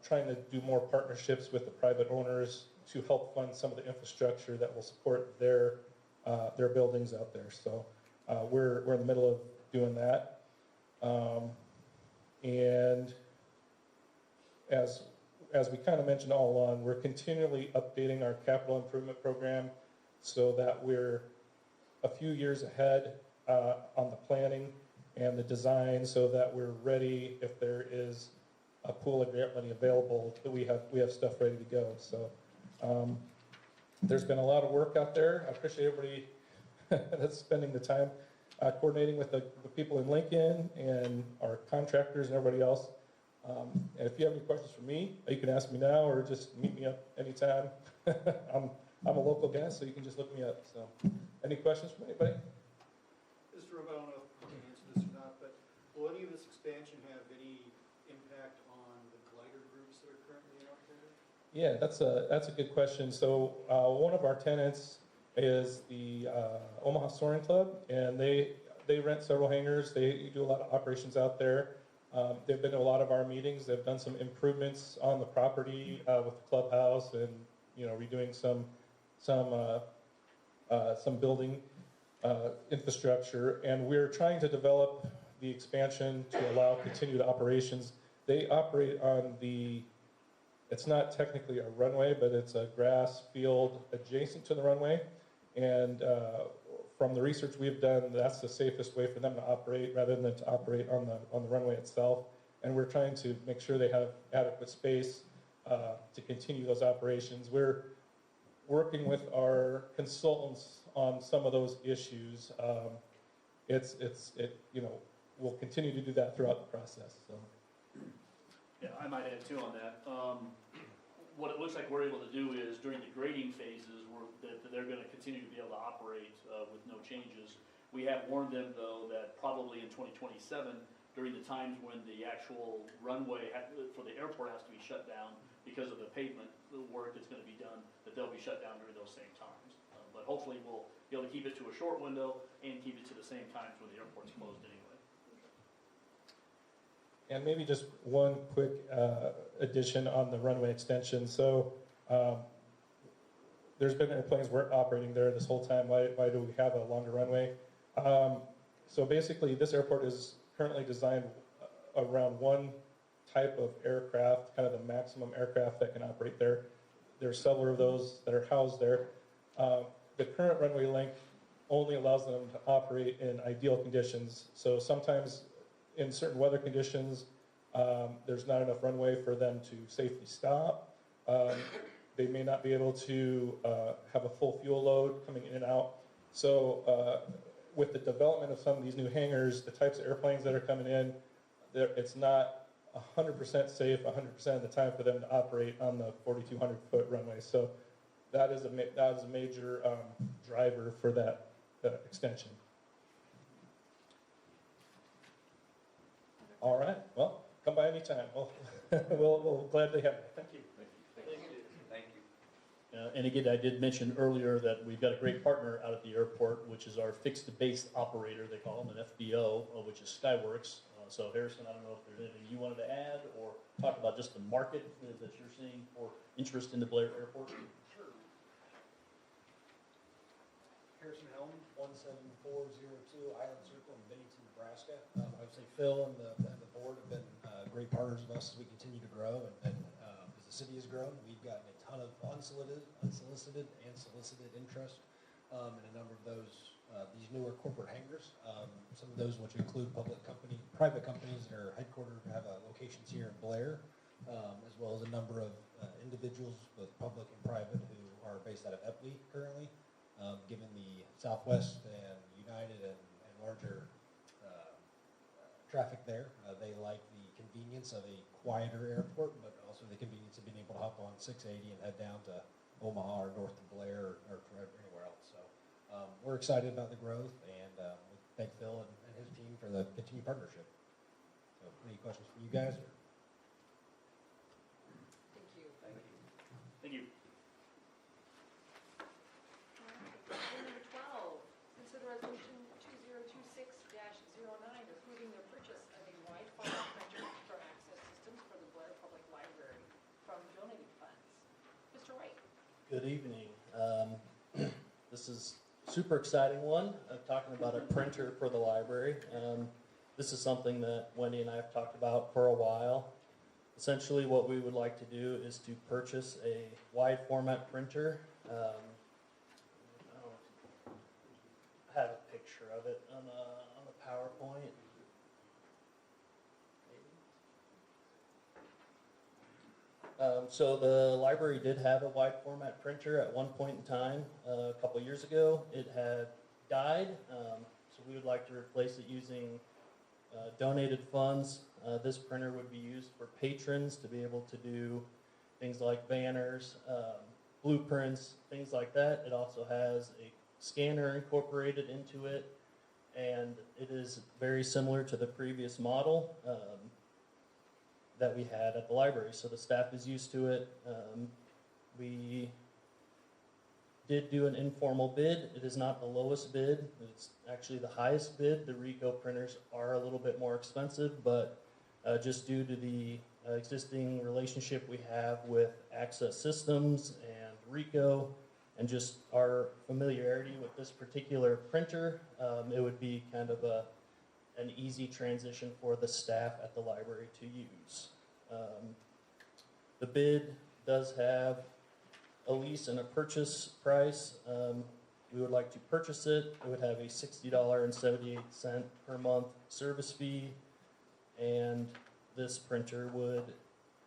Speaker 20: trying to do more partnerships with the private owners to help fund some of the infrastructure that will support their buildings out there. So we're in the middle of doing that. And as we kind of mentioned all along, we're continually updating our capital improvement program so that we're a few years ahead on the planning and the design, so that we're ready if there is a pool of grant money available, that we have stuff ready to go. So there's been a lot of work out there. I appreciate everybody that's spending the time coordinating with the people in Lincoln and our contractors and everybody else. And if you have any questions for me, you can ask me now or just meet me up anytime. I'm a local guy, so you can just look me up. So, any questions from anybody?
Speaker 1: Mr. Rubin, I don't know if you can answer this or not, but will any of this expansion have any impact on the glider groups that are currently out there?
Speaker 20: Yeah, that's a good question. So one of our tenants is the Omaha Soaring Club, and they rent several hangars. They do a lot of operations out there. They've been to a lot of our meetings. They've done some improvements on the property with the clubhouse and redoing some building infrastructure. And we're trying to develop the expansion to allow continued operations. They operate on it's not technically a runway, but it's a grass field adjacent to the runway. And from the research we've done, that's the safest way for them to operate rather than to operate on the runway itself. And we're trying to make sure they have adequate space to continue those operations. We're working with our consultants on some of those issues. We'll continue to do that throughout the process, so.
Speaker 14: Yeah, I might add too on that. What it looks like we're able to do is during the grading phases, that they're gonna continue to be able to operate with no changes. We have warned them though that probably in 2027, during the times when the actual runway for the airport has to be shut down because of the pavement work that's gonna be done, that they'll be shut down during those same times. But hopefully we'll be able to keep it to a short window and keep it to the same times when the airport's closed anyway.
Speaker 20: And maybe just one quick addition on the runway extension. So there's been airplanes operating there this whole time. Why do we have a longer runway? So basically, this airport is currently designed around one type of aircraft, kind of the maximum aircraft that can operate there. There's several of those that are housed there. The current runway length only allows them to operate in ideal conditions. So sometimes in certain weather conditions, there's not enough runway for them to safely stop. They may not be able to have a full fuel load coming in and out. So with the development of some of these new hangars, the types of airplanes that are coming in, it's not 100% safe 100% of the time for them to operate on the 4,200-foot runway. So that is a major driver for that extension. All right, well, come by anytime. We'll gladly have you. Thank you.
Speaker 13: Thank you.
Speaker 14: And again, I did mention earlier that we've got a great partner out at the airport, which is our fixed base operator, they call them an FBO, which is Skyworks. So Harrison, I don't know if there's anything you wanted to add or talk about just the market that you're seeing for interest in the Blair Airport.
Speaker 1: Sure. Harrison Helm, 17402 Island Circle in Bennington, Nebraska. I would say Phil and the board have been great partners of us as we continue to grow, and as the city has grown, we've gotten a ton of unsolicited and solicited interest in a number of these newer corporate hangars. Some of those which include private companies that are headquartered, have locations here in Blair, as well as a number of individuals, both public and private, who are based out of Epley currently. Given the Southwest and United and larger traffic there, they like the convenience of a quieter airport, but also the convenience of being able to hop on 680 and head down to Omaha or north to Blair or anywhere else. So we're excited about the growth, and we thank Phil and his team for the continued partnership. So any questions from you guys?
Speaker 4: Thank you.
Speaker 14: Thank you. Thank you.
Speaker 4: Number 12, consider resolution 2026-09, approving the purchase of a wide format printer for access systems for the Blair Public Library from donated funds. Mr. White.
Speaker 12: Good evening. This is a super exciting one. I'm talking about a printer for the library. This is something that Wendy and I have talked about for a while. Essentially, what we would like to do is to purchase a wide format printer. I have a picture of it on the PowerPoint. So the library did have a wide format printer at one point in time, a couple years ago. It had died, so we would like to replace it using donated funds. This printer would be used for patrons to be able to do things like banners, blueprints, things like that. It also has a scanner incorporated into it, and it is very similar to the previous model that we had at the library. So the staff is used to it. We did do an informal bid. It is not the lowest bid. It's actually the highest bid. The Ricoh printers are a little bit more expensive, but just due to the existing relationship we have with Access Systems and Ricoh, and just our familiarity with this particular printer, it would be kind of an easy transition for the staff at the library to use. The bid does have a lease and a purchase price. We would like to purchase it. It would have a $60.78 per month service fee, and this printer would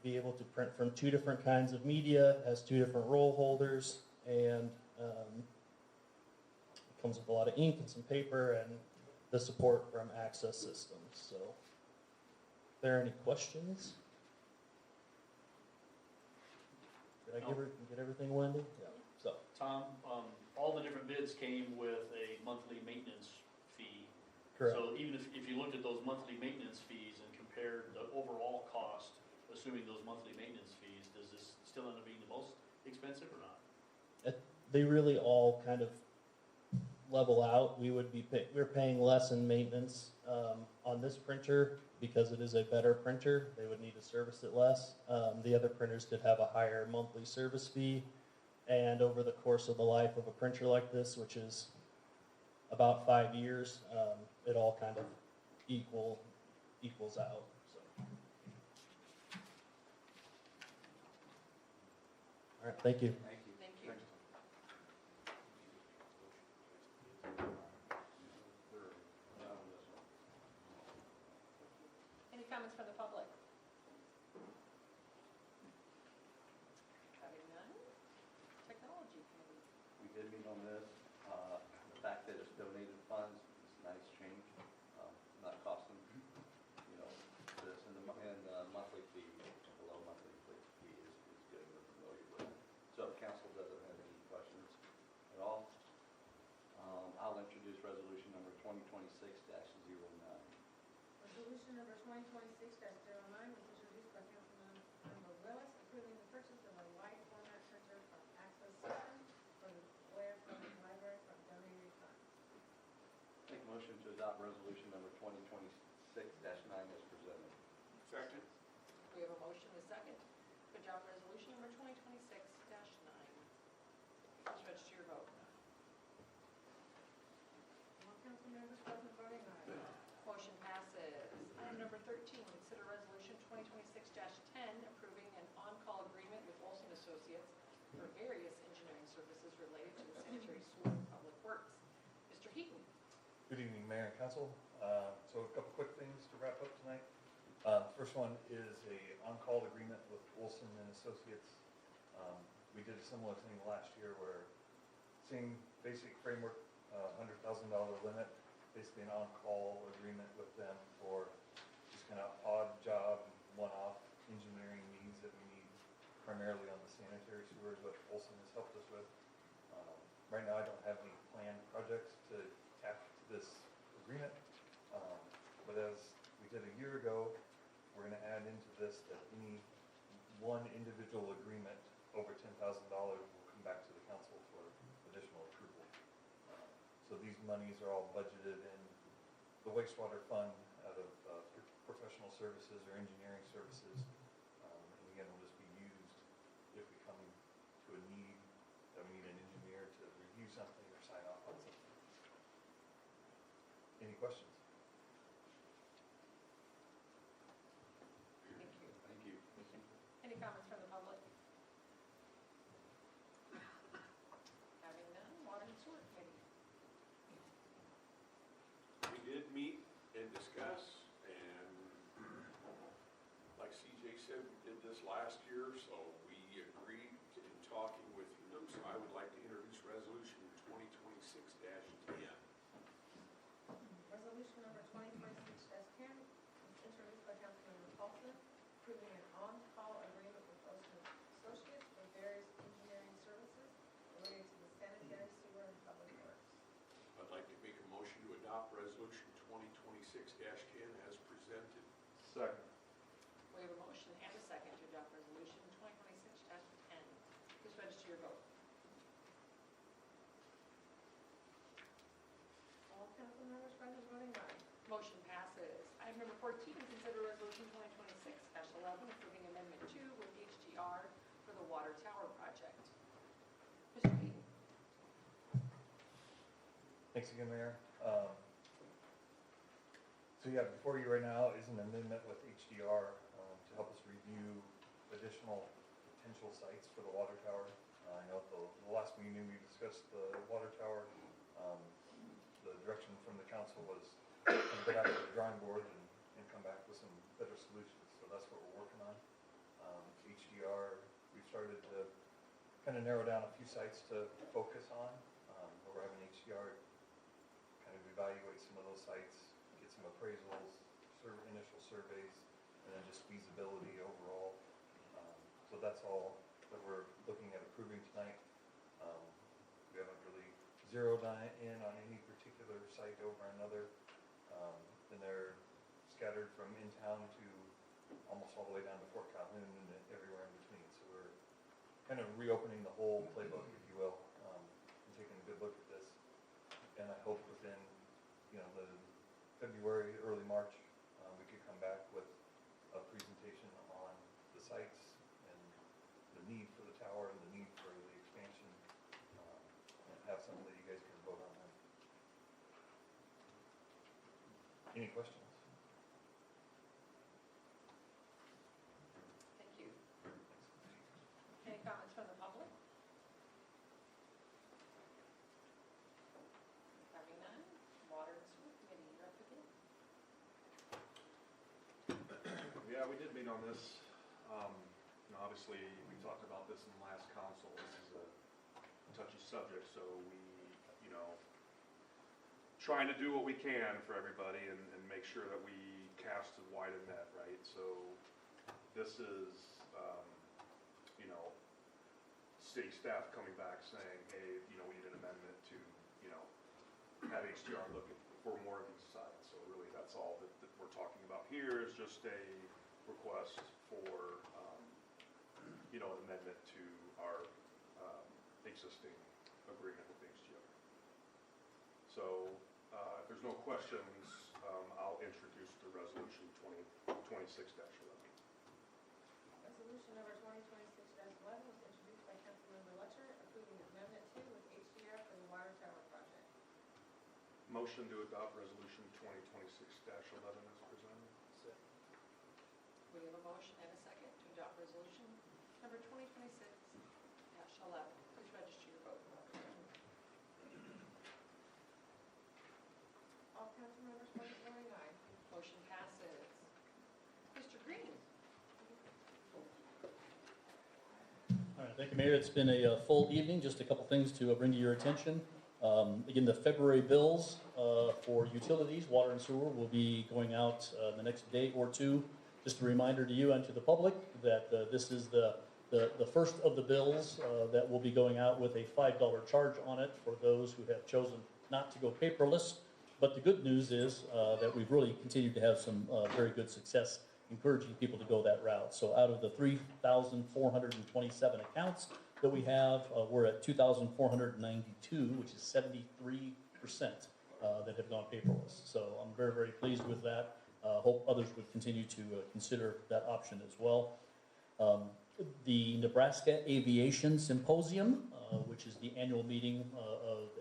Speaker 14: be able to print from 2 different kinds of media, has 2 different roll holders, and it comes with a lot of ink and some paper and the support from Access Systems. So, if there are any questions? Did I get everything, Wendy? Yeah. So, Tom, all the different bids came with a monthly maintenance fee.
Speaker 20: Correct.
Speaker 14: So even if you looked at those monthly maintenance fees and compared the overall cost, assuming those monthly maintenance fees, does this still end up being the most expensive or not? They really all kind of level out. We're paying less in maintenance on this printer because it is a better printer. They would need to service it less. The other printers could have a higher monthly service fee, and over the course of the life of a printer like this, which is about 5 years, it all kind of equals out. So. All right, thank you.
Speaker 13: Thank you.
Speaker 4: Thank you. Any comments from the public? Having none? Technology committee.
Speaker 21: We did meet on this. The fact that it's donated funds is a nice change. Not costing, this, and the monthly fee, below monthly fee is good, we're familiar with. So if council doesn't have any questions at all, I'll introduce resolution number 2026-09.
Speaker 4: Resolution number 2026-09 was introduced by Councilmember Willis, approving the purchase of a wide format printer from Access Systems for the Blair Public Library from donated funds.
Speaker 21: Make a motion to adopt resolution number 2026-9 as presented.
Speaker 11: Second.
Speaker 4: We have a motion and a second to adopt resolution number 2026-9. Please register your vote. All council members present voting aye. Motion passes. Item number 13, consider resolution 2026-10, approving an on-call agreement with Olson Associates for various engineering services related to the sanitary sewer and public works. Mr. Heaton.
Speaker 18: Good evening, Mayor and Council. So a couple quick things to wrap up tonight. First one is a on-call agreement with Olson and Associates. We did a similar thing last year where same basic framework, $100,000 limit, basically an on-call agreement with them for just kind of odd job, one-off engineering needs that we need primarily on the sanitary sewers, what Olson has helped us with. Right now I don't have any planned projects to tap this agreement, but as we did a year ago, we're going to add into this that any one individual agreement over $10,000 will come back to the council for additional approval. So these monies are all budgeted in the wastewater fund out of professional services or engineering services. And again, will just be used if we come to a need that we need an engineer to review something or sign off on something. Any questions?
Speaker 4: Thank you. Any comments from the public? Having none, water and sewer committee.
Speaker 11: We did meet and discuss, and like CJ said, we did this last year, so we agreed in talking with him. So I would like to introduce resolution 2026-10.
Speaker 4: Resolution number 2026-10 is introduced by Councilmember Paulson, approving an on-call agreement with Olson Associates for various engineering services related to the sanitary sewer and public works.
Speaker 11: I'd like to make a motion to adopt resolution 2026-10 as presented.
Speaker 16: Second.
Speaker 4: We have a motion and a second to adopt resolution 2026-10. Please register your vote. All council members present voting aye. Motion passes. Item number 14, consider resolution 2026-11, approving amendment 2 with HDR for the water tower project. Mr. Payton.
Speaker 18: Thanks again, Mayor. So yeah, before you right now is an amendment with HDR to help us review additional potential sites for the water tower. I know at the last meeting we discussed the water tower. The direction from the council was to go back to the drawing board and come back with some better solutions. So that's what we're working on.
Speaker 2: HDR, we've started to kind of narrow down a few sites to focus on. Where we're having HDR kind of evaluate some of those sites, get some appraisals, initial surveys, and then just feasibility overall. So that's all that we're looking at approving tonight. We haven't really zeroed in on any particular site over another. And they're scattered from in town to almost all the way down to Fort Calhoun and everywhere in between. So we're kind of reopening the whole playbook, if you will, and taking a good look at this. And I hope within, the February, early March, we could come back with a presentation on the sites and the need for the tower and the need for the expansion, and have something that you guys can vote on then. Any questions?
Speaker 4: Thank you. Any comments from the public? Having none, Water and Sewer Committee, you're up again.
Speaker 22: Yeah, we did meet on this. Obviously, we talked about this in the last council. This is a touchy subject, so we, trying to do what we can for everybody and make sure that we cast a wide a net, right? So this is, city staff coming back saying, hey, we need an amendment to, have HDR look for more of these sites. So really, that's all that we're talking about here is just a request for, an amendment to our existing agreement with HDR. So if there's no questions, I'll introduce the resolution 2026-11.
Speaker 4: Resolution number 2026-11 was introduced by Councilmember Letcher, approving amendment 2 with HDR for the water tower project.
Speaker 22: Motion to adopt resolution 2026-11 as presented.
Speaker 4: We have a motion and a second to adopt resolution number 2026-11. Please register your vote. All council members present voting aye. Motion passes. Mr. Green.
Speaker 14: All right, thank you, Mayor. It's been a full evening. Just a couple things to bring to your attention. Again, the February bills for utilities, water and sewer, will be going out the next day or two. Just a reminder to you and to the public that this is the first of the bills that will be going out with a $5 charge on it for those who have chosen not to go paperless. But the good news is that we've really continued to have some very good success encouraging people to go that route. So out of the 3,427 accounts that we have, we're at 2,492, which is 73% that have gone paperless. So I'm very, very pleased with that. Hope others would continue to consider that option as well. The Nebraska Aviation Symposium, which is the annual meeting of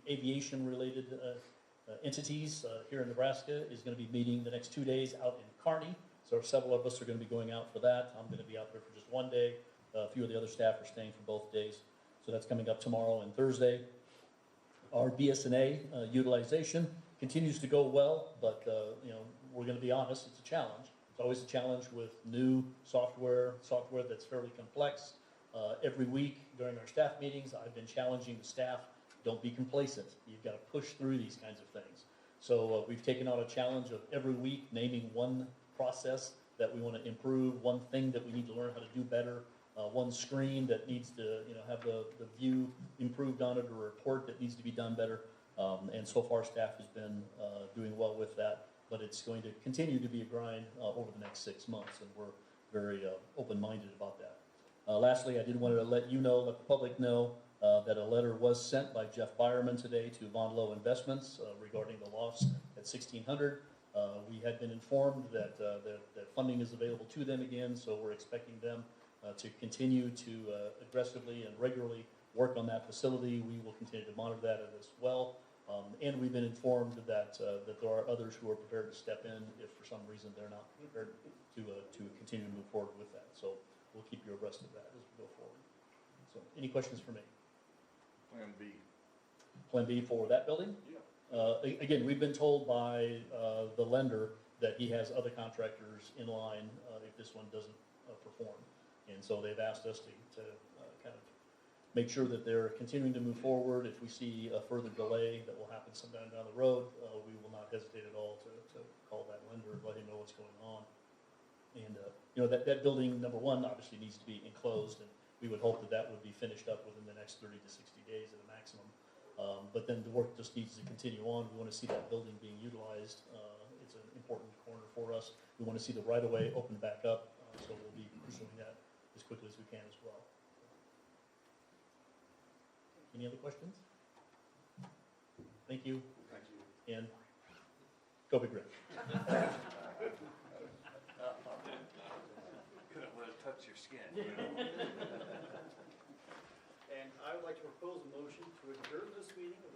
Speaker 14: aviation-related entities here in Nebraska, is going to be meeting the next 2 days out in Kearney. So several of us are going to be going out for that. I'm going to be out there for just one day. A few of the other staff are staying for both days. So that's coming up tomorrow and Thursday. Our BSNA utilization continues to go well, but we're going to be honest, it's a challenge. It's always a challenge with new software that's fairly complex. Every week during our staff meetings, I've been challenging the staff, don't be complacent. You've got to push through these kinds of things. So we've taken on a challenge of every week naming one process that we want to improve, one thing that we need to learn how to do better, one screen that needs to have the view improved on it, or a report that needs to be done better. And so far staff has been doing well with that, but it's going to continue to be a grind over the next 6 months, and we're very open-minded about that. Lastly, I did want to let the public know that a letter was sent by Jeff Byerman today to Von Lowe Investments regarding the loss at 1600. We had been informed that funding is available to them again, so we're expecting them to continue to aggressively and regularly work on that facility. We will continue to monitor that as well. And we've been informed that there are others who are prepared to step in if for some reason they're not prepared to continue to move forward with that. So we'll keep you abreast of that as we go forward. So any questions for me?
Speaker 16: Plan B.
Speaker 14: Plan B for that building?
Speaker 16: Yeah.
Speaker 14: Again, we've been told by the lender that he has other contractors in line if this one doesn't perform. And so they've asked us to kind of make sure that they're continuing to move forward. If we see a further delay that will happen sometime down the road, we will not hesitate at all to call that lender and let him know what's going on. And, that building, number one, obviously needs to be enclosed, and we would hope that that would be finished up within the next 30 to 60 days at a maximum. But then the work just needs to continue on. We want to see that building being utilized. It's an important corner for us. We want to see the right-of-way open back up, so we'll be pursuing that as quickly as we can as well. Any other questions? Thank you.
Speaker 11: Thank you.
Speaker 14: And go Big Red.
Speaker 11: Couldn't let it touch your skin.
Speaker 1: And I would like to propose a motion to adjourn this meeting of